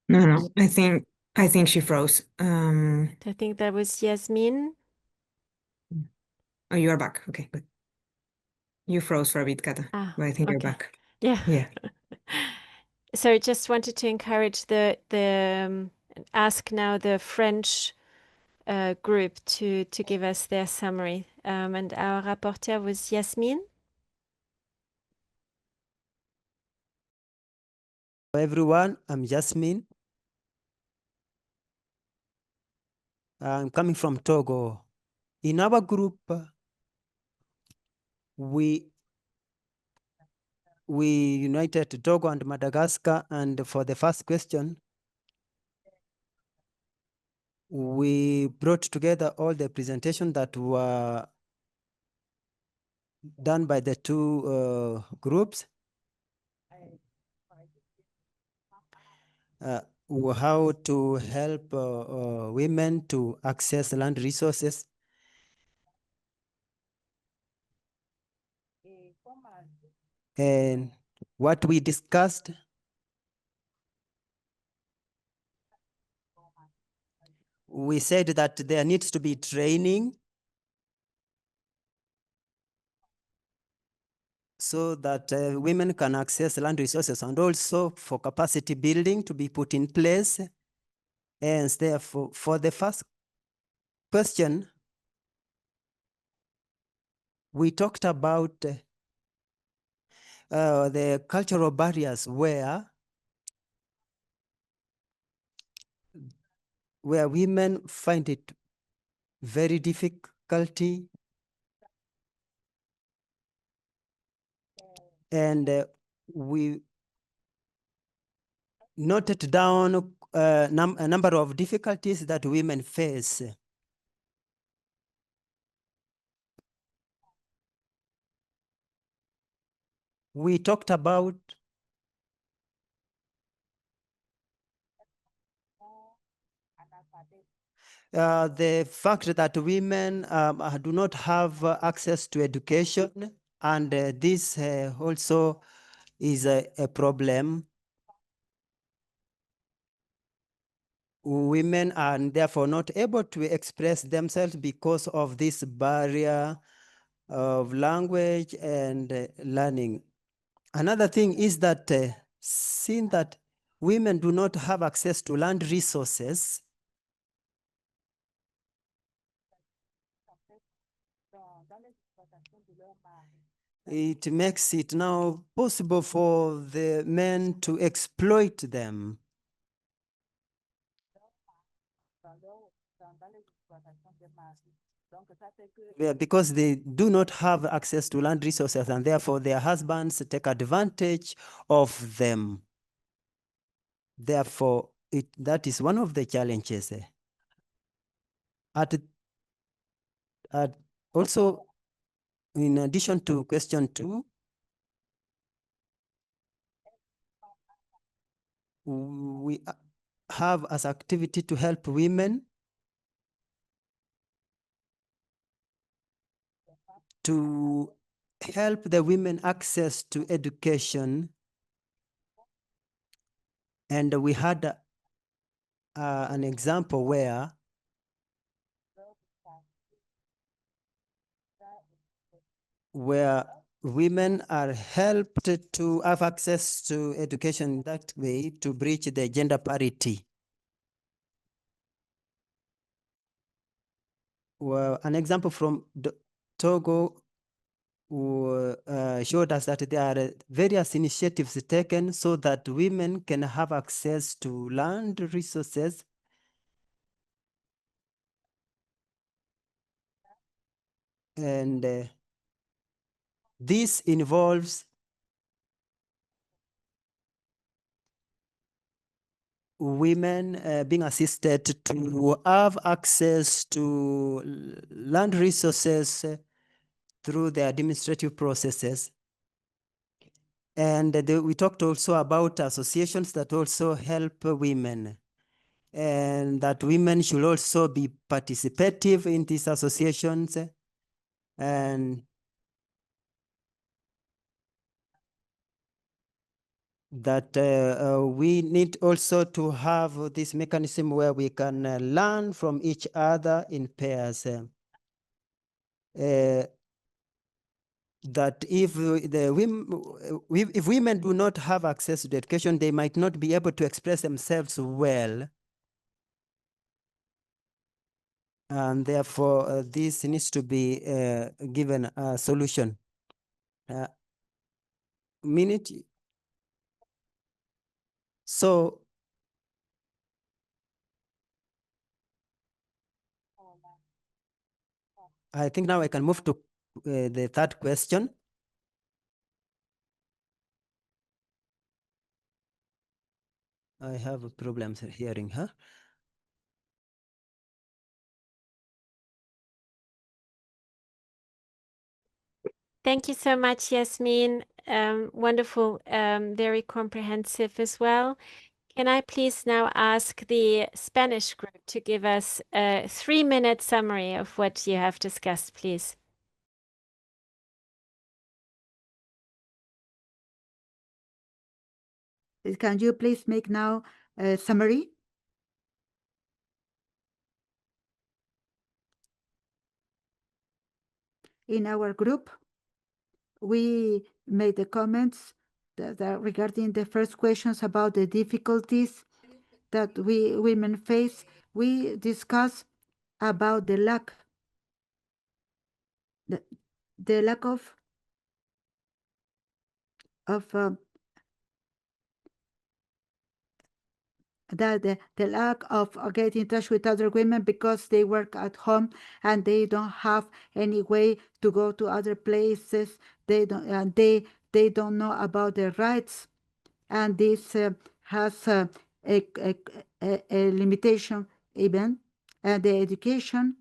No, I think she froze. I think that was Yasmin. Oh, you are back. Okay, good. You froze for a bit, Kata, but I think you're back. Yeah. Yeah. So I just wanted to encourage ask now the French group to give us their summary. And our rapporteur was Yasmin. Hello everyone, I'm Jasmine. I'm coming from Togo. In our group, we united Togo and Madagascar, and for the first question, we brought together all the presentations that were done by the 2 groups. How to help women to access land resources. And what we discussed, we said that there needs to be training so that women can access land resources, and also for capacity building to be put in place. And therefore, for the first question, we talked about the cultural barriers where women find it very difficulty, and we noted down a number of difficulties that women face. we talked about the fact that women do not have access to education, and this also is a problem. Women are therefore not able to express themselves because of this barrier of language and learning. Another thing is that seeing that women do not have access to land resources, it makes it now possible for the men to exploit them. Yeah, because they do not have access to land resources, and therefore their husbands take advantage of them. Therefore, that is one of the challenges. Also, in addition to question 2, we have as activity to help women to help the women access to education. And we had an example where women are helped to have access to education that way to breach the gender parity. Well, an example from Togo showed us that there are various initiatives taken so that women can have access to land resources and this involves women being assisted to have access to land resources through the administrative processes. And we talked also about associations that also help women, and that women should also be participative in these associations, and that we need also to have this mechanism where we can learn from each other in pairs. That if women do not have access to education, they might not be able to express themselves well. And therefore, this needs to be given a solution. So I think now I can move to the third question. I have problems hearing her. Thank you so much, Yasmin. Wonderful, very comprehensive as well. Can I please now ask the Spanish group to give us a 3-minute summary of what you have discussed, please? Can you please make now a summary? In our group, we made the comments that regarding the first questions about the difficulties that we women face. We discussed about the lack the lack of getting in touch with other women because they work at home and they don't have any way to go to other places. They don't know about their rights, and this has a limitation even, and the education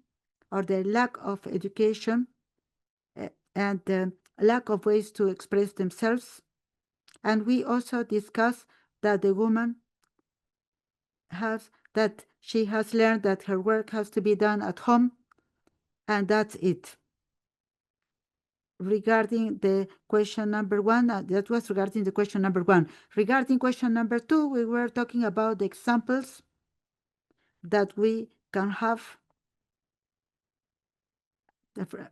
or the lack of education and the lack of ways to express themselves And we also discussed that the woman she has learned that her work has to be done at home, and that's it. Regarding the question number one, that was regarding the question number one. Regarding question number two, we were talking about the examples that we can have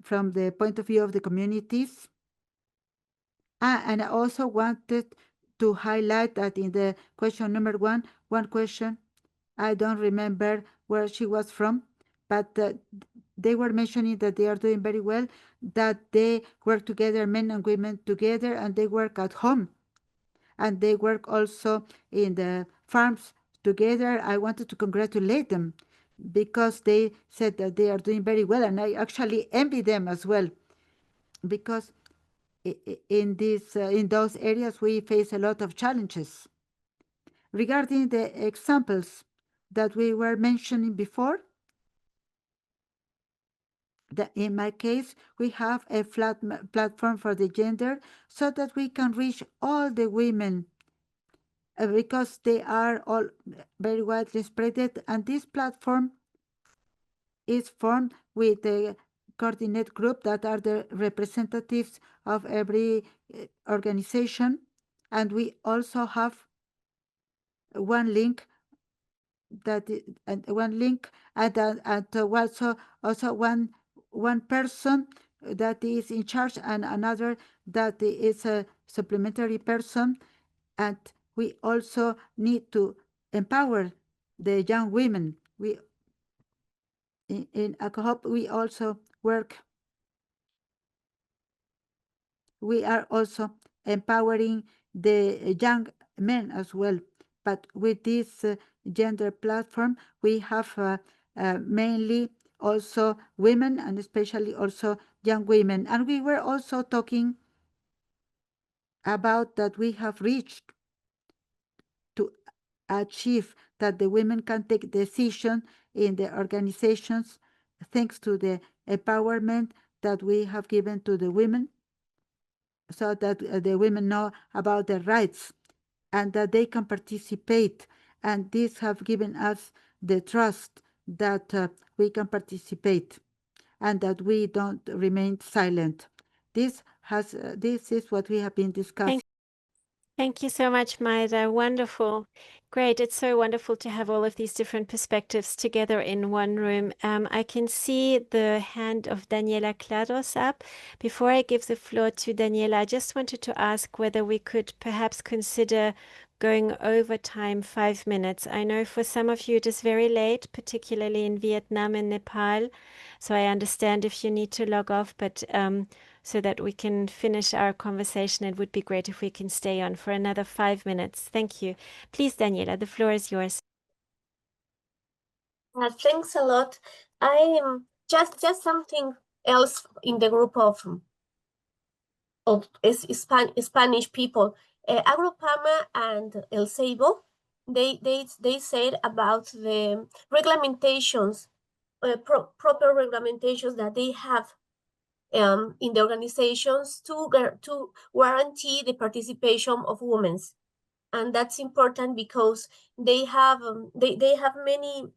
from the point of view of the communities. And I also wanted to highlight that in the question number one question, I don't remember where she was from, but they were mentioning that they are doing very well, that they work together, men and women together, and they work at home. And they work also in the farms together. I wanted to congratulate them because they said that they are doing very well, and I actually envy them as well, because in those areas we face a lot of challenges. Regarding the examples that we were mentioning before, in my case, we have a flat platform for the gender so that we can reach all the women because they are all very widely spread, and this platform is formed with the coordinate group that are the representatives of every organization, and we also have one link and also one person that is in charge and another that is a supplementary person, and we also need to empower the young women. In ACOHOP we also work. We are also empowering the young men as well. But with this gender platform, we have mainly also women and especially also young women. And we were also talking about that we have reached to achieve that the women can take decision in the organizations thanks to the empowerment that we have given to the women, so that the women know about their rights and that they can participate. And this have given us the trust that we can participate and that we don't remain silent. This is what we have been discussing. Thank you so much, Maida. Wonderful. Great. It's so wonderful to have all of these different perspectives together in one room. I can see the hand of Daniela Clados up. Before I give the floor to Daniela, I just wanted to ask whether we could perhaps consider going over time 5 minutes. I know for some of you it is very late, particularly in Vietnam and Nepal. So I understand if you need to log off, but so that we can finish our conversation, it would be great if we can stay on for another 5 minutes. Thank you. Please, Daniela, the floor is yours. Thanks a lot. I just something else in the group of Spanish people, Agrupama and El Seibo, they said about the regulations, proper regulations that they have in the organizations to guarantee the participation of women, and that's important because they have many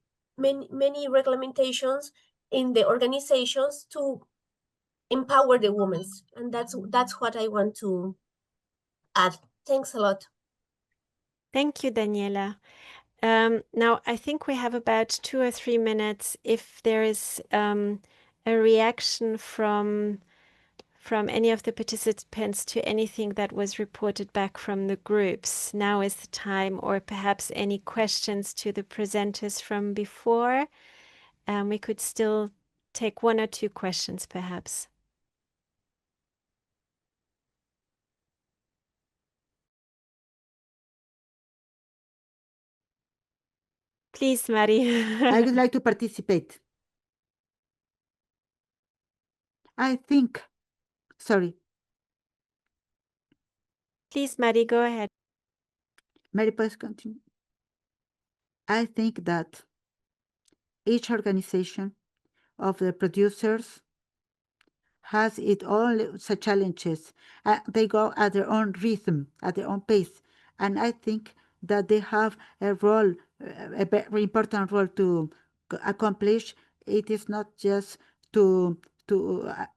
regulations in the organizations to empower the women, and that's what I want to add. Thanks a lot. Thank you, Daniela. Now, I think we have about 2 or 3 minutes. If there is a reaction from any of the participants to anything that was reported back from the groups, now is the time, or perhaps any questions to the presenters from before. We could still take 1 or 2 questions, perhaps. Please, Mari. I would like to participate. Sorry. Please, Mari, go ahead. Mary, please continue. I think that each organization of the producers has its own challenges. They go at their own rhythm, at their own pace. And I think that they have a role, a very important role to accomplish. It is not just to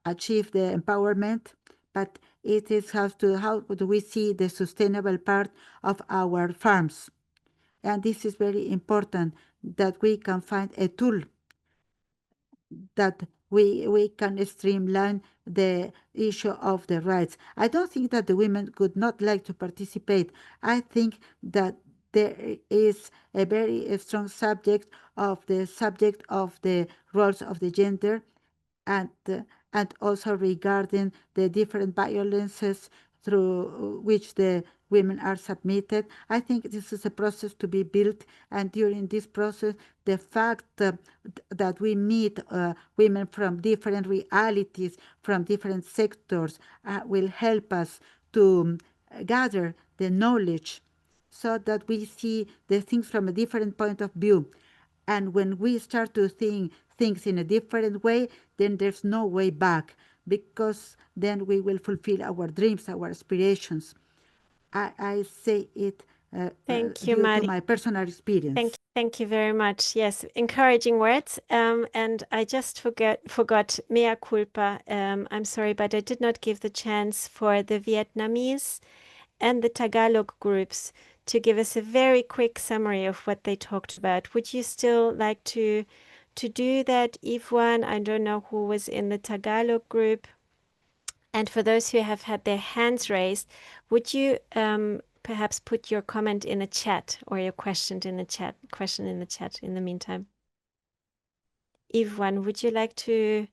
achieve the empowerment, but it is how do we see the sustainable part of our farms. And this is very important, that we can find a tool that we can streamline the issue of the rights. I don't think that the women would not like to participate. I think that there is a very strong subject of the roles of the gender, and also regarding the different violences through which the women are submitted. I think this is a process to be built, and during this process, the fact that we meet women from different realities, from different sectors, will help us to gather the knowledge so that we see the things from a different point of view. And when we start to think things in a different way, then there's no way back, because then we will fulfill our dreams, our aspirations. I say it Thank you, due Mari. to my personal experience. Thank you very much. Yes, encouraging words. And I just forgot mea culpa. I'm sorry, but I did not give the chance for the Vietnamese and the Tagalog groups to give us a very quick summary of what they talked about. Would you still like to do that, Yvonne? I don't know who was in the Tagalog group. And for those who have had their hands raised, would you perhaps put your comment in the chat, or your question in the chat in the meantime? Yvonne, would you like to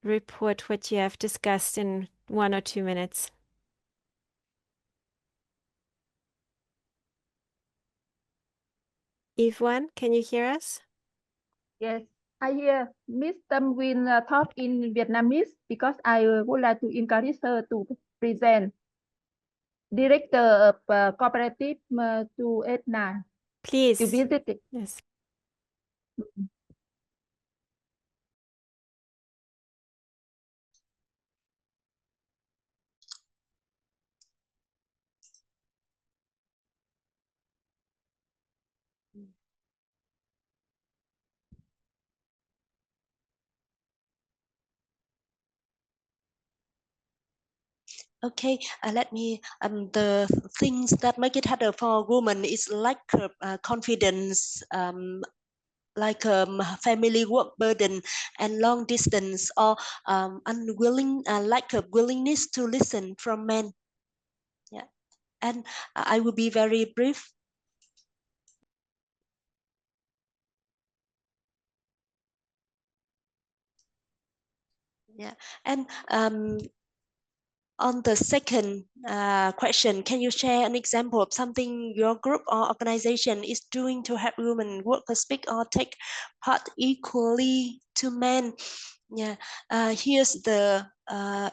report what you have discussed in 1 or 2 minutes? Yvonne, can you hear us? Yes, I hear Miss Tâm will talk in Vietnamese because I would like to encourage her to present. Director of Cooperative 289. Please. To visit it. Yes. Okay, let me, the things that make it harder for women is lack of confidence, like family work burden and long distance, or lack of willingness to listen from men. Yeah, and I will be very brief. Yeah, and on the second question, can you share an example of something your group or organization is doing to help women work or speak or take part equally to men? Yeah, here's the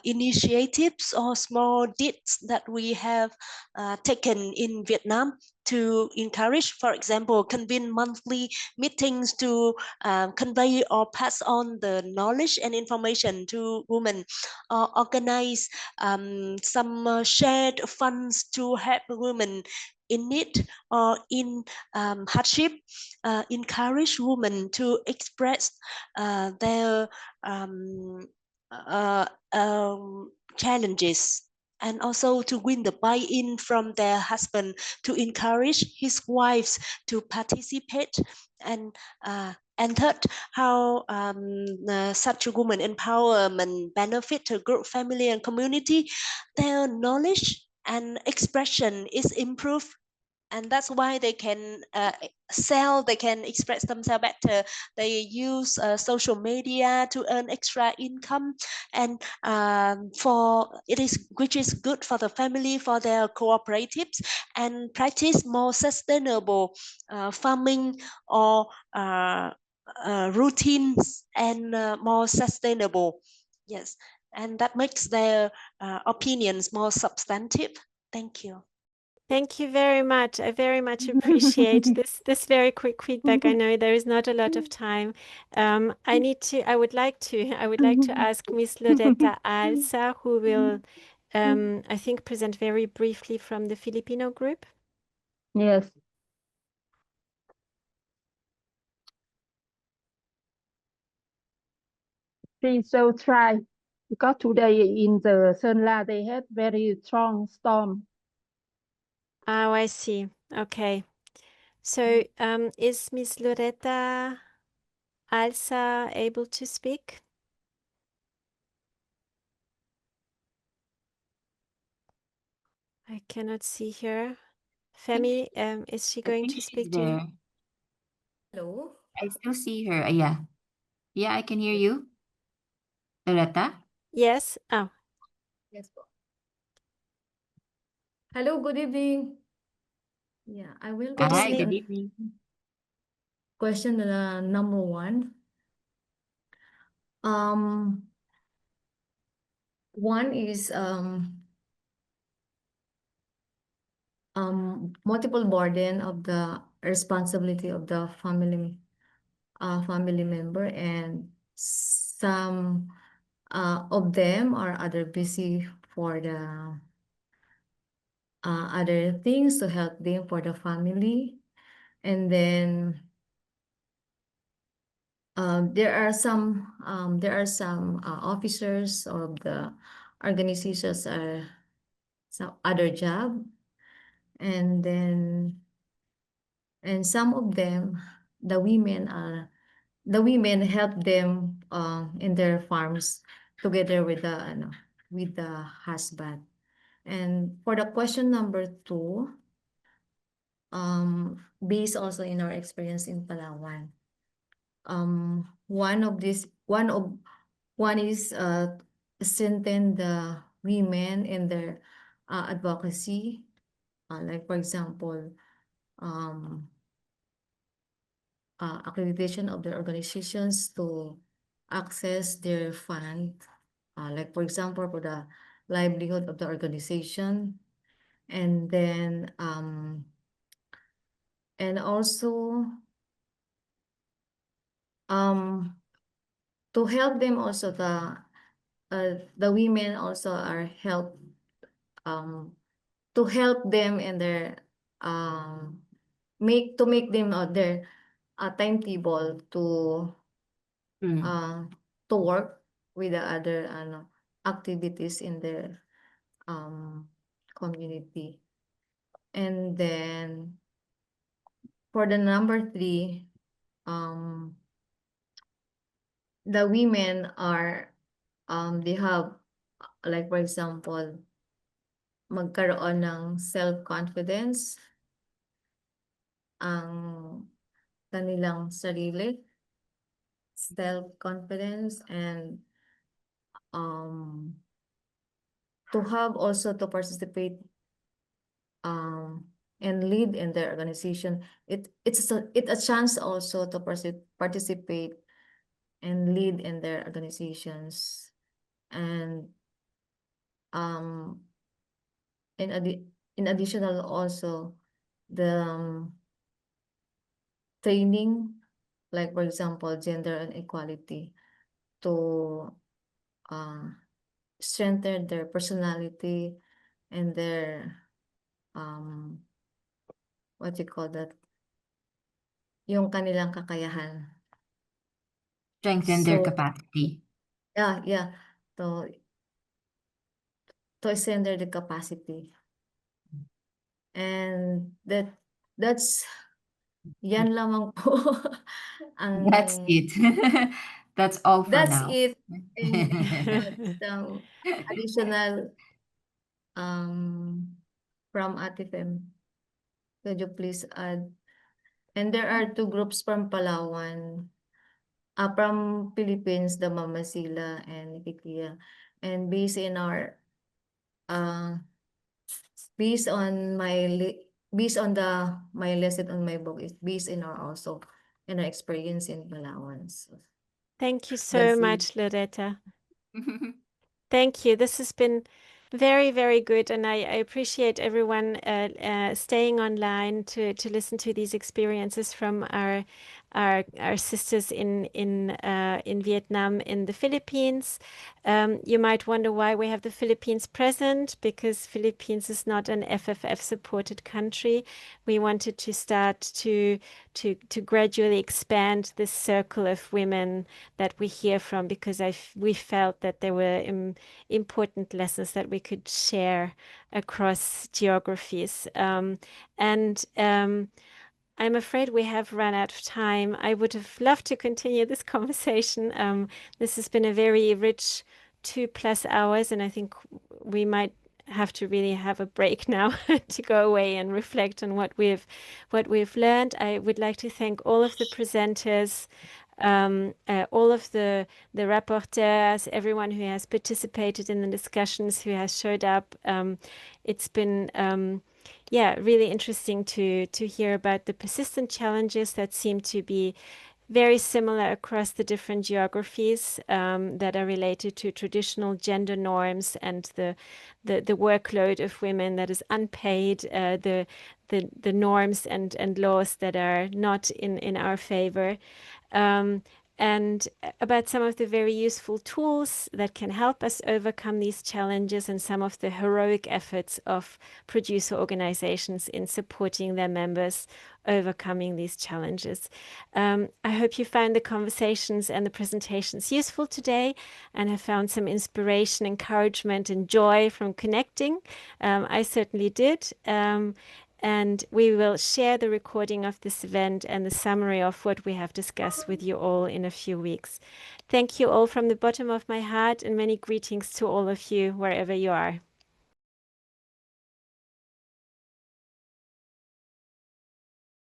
initiatives or small deeds that we have taken in Vietnam to encourage, for example, convene monthly meetings to convey or pass on the knowledge and information to women, or organize some shared funds to help women in need or in hardship, encourage women to express their challenges, and also to win the buy-in from their husband, to encourage his wives to participate, and third, how such a woman empowerment benefit to group, family, and community. Their knowledge and expression is improved, and that's why they can sell, they can express themselves better. They use social media to earn extra income, and which is good for the family, for their cooperatives, and practice more sustainable farming or routines, and more sustainable. Yes, and that makes their opinions more substantive. Thank you. Thank you very much. I very much appreciate this very quick feedback. I know there is not a lot of time. I would like to ask Miss Loretta Alsa, who will I think present very briefly from the Filipino group. Yes. Please so try because today in the Sunla they had very strong storm. Oh, I see. Okay. So is Miss Loretta Alsa able to speak? I cannot see her. Femi, is she going to speak to you? Hello, I still see her. Yeah. Yeah, I can hear you. Loretta? Yes. Oh. Yes. Hello, good evening. Yeah, I will Good go with evening. good evening. Question number 1. One is multiple burden of the responsibility of the family member, and some of them are other busy for the other things to help them for the family. And then there are some officers of the organizations are some other job, and then some of them the women help them in their farms together with the husband. And for the question number 2, based also in our experience in Palawan, one is strengthen the women in their advocacy, like for example, accreditation of their organizations to access their fund, like for example for the livelihood of the organization. And then and also to help them also, the women also are help to help them in their make them their timetable to work with the other activities in their community. And then for the number 3, the women are they have, like for example, magkaroon ng self-confidence ang kanilang sarili, self-confidence, and to have also to participate and lead in their organization. It's a chance also to participate and lead in their organizations. And in additional also the training, like for example gender and equality, to strengthen their personality and their what you call that, yung kanilang kakayahan, Strengthen their capacity. Yeah, to strengthen the capacity. And that's yan lamang po. That's it. That's all for That's now. it. And additional from Ate Fem, could you please add? And there are 2 groups from Palawan, from Philippines, the Mama Sila and Kikia. And based on my lesson on my book, is based in our experience in Palawan. So Thank you so much, Loretta. Thank you. This has been Very, very good. And I appreciate everyone staying online to listen to these experiences from our sisters in Vietnam, in the Philippines. You might wonder why we have the Philippines present, because Philippines is not an FFF supported country. We wanted to start to gradually expand this circle of women that we hear from, because we felt that there were important lessons that we could share across geographies. I'm afraid we have run out of time. I would have loved to continue this conversation. This has been a very rich 2+ hours, and I think we might have to really have a break now to go away and reflect on what we've learned. I would like to thank all of the presenters, all of the rapporteurs, everyone who has participated in the discussions, who has showed up. It's been really interesting to hear about the persistent challenges that seem to be very similar across the different geographies, that are related to traditional gender norms and the workload of women that is unpaid, the norms and laws that are not in our favor. And about some of the very useful tools that can help us overcome these challenges, and some of the heroic efforts of producer organizations in supporting their members overcoming these challenges. I hope you found the conversations and the presentations useful today, and have found some inspiration, encouragement, and joy from connecting. I certainly did. And we will share the recording of this event and the summary of what we have discussed with you all in a few weeks. Thank you all from the bottom of my heart, and many greetings to all of you wherever you are.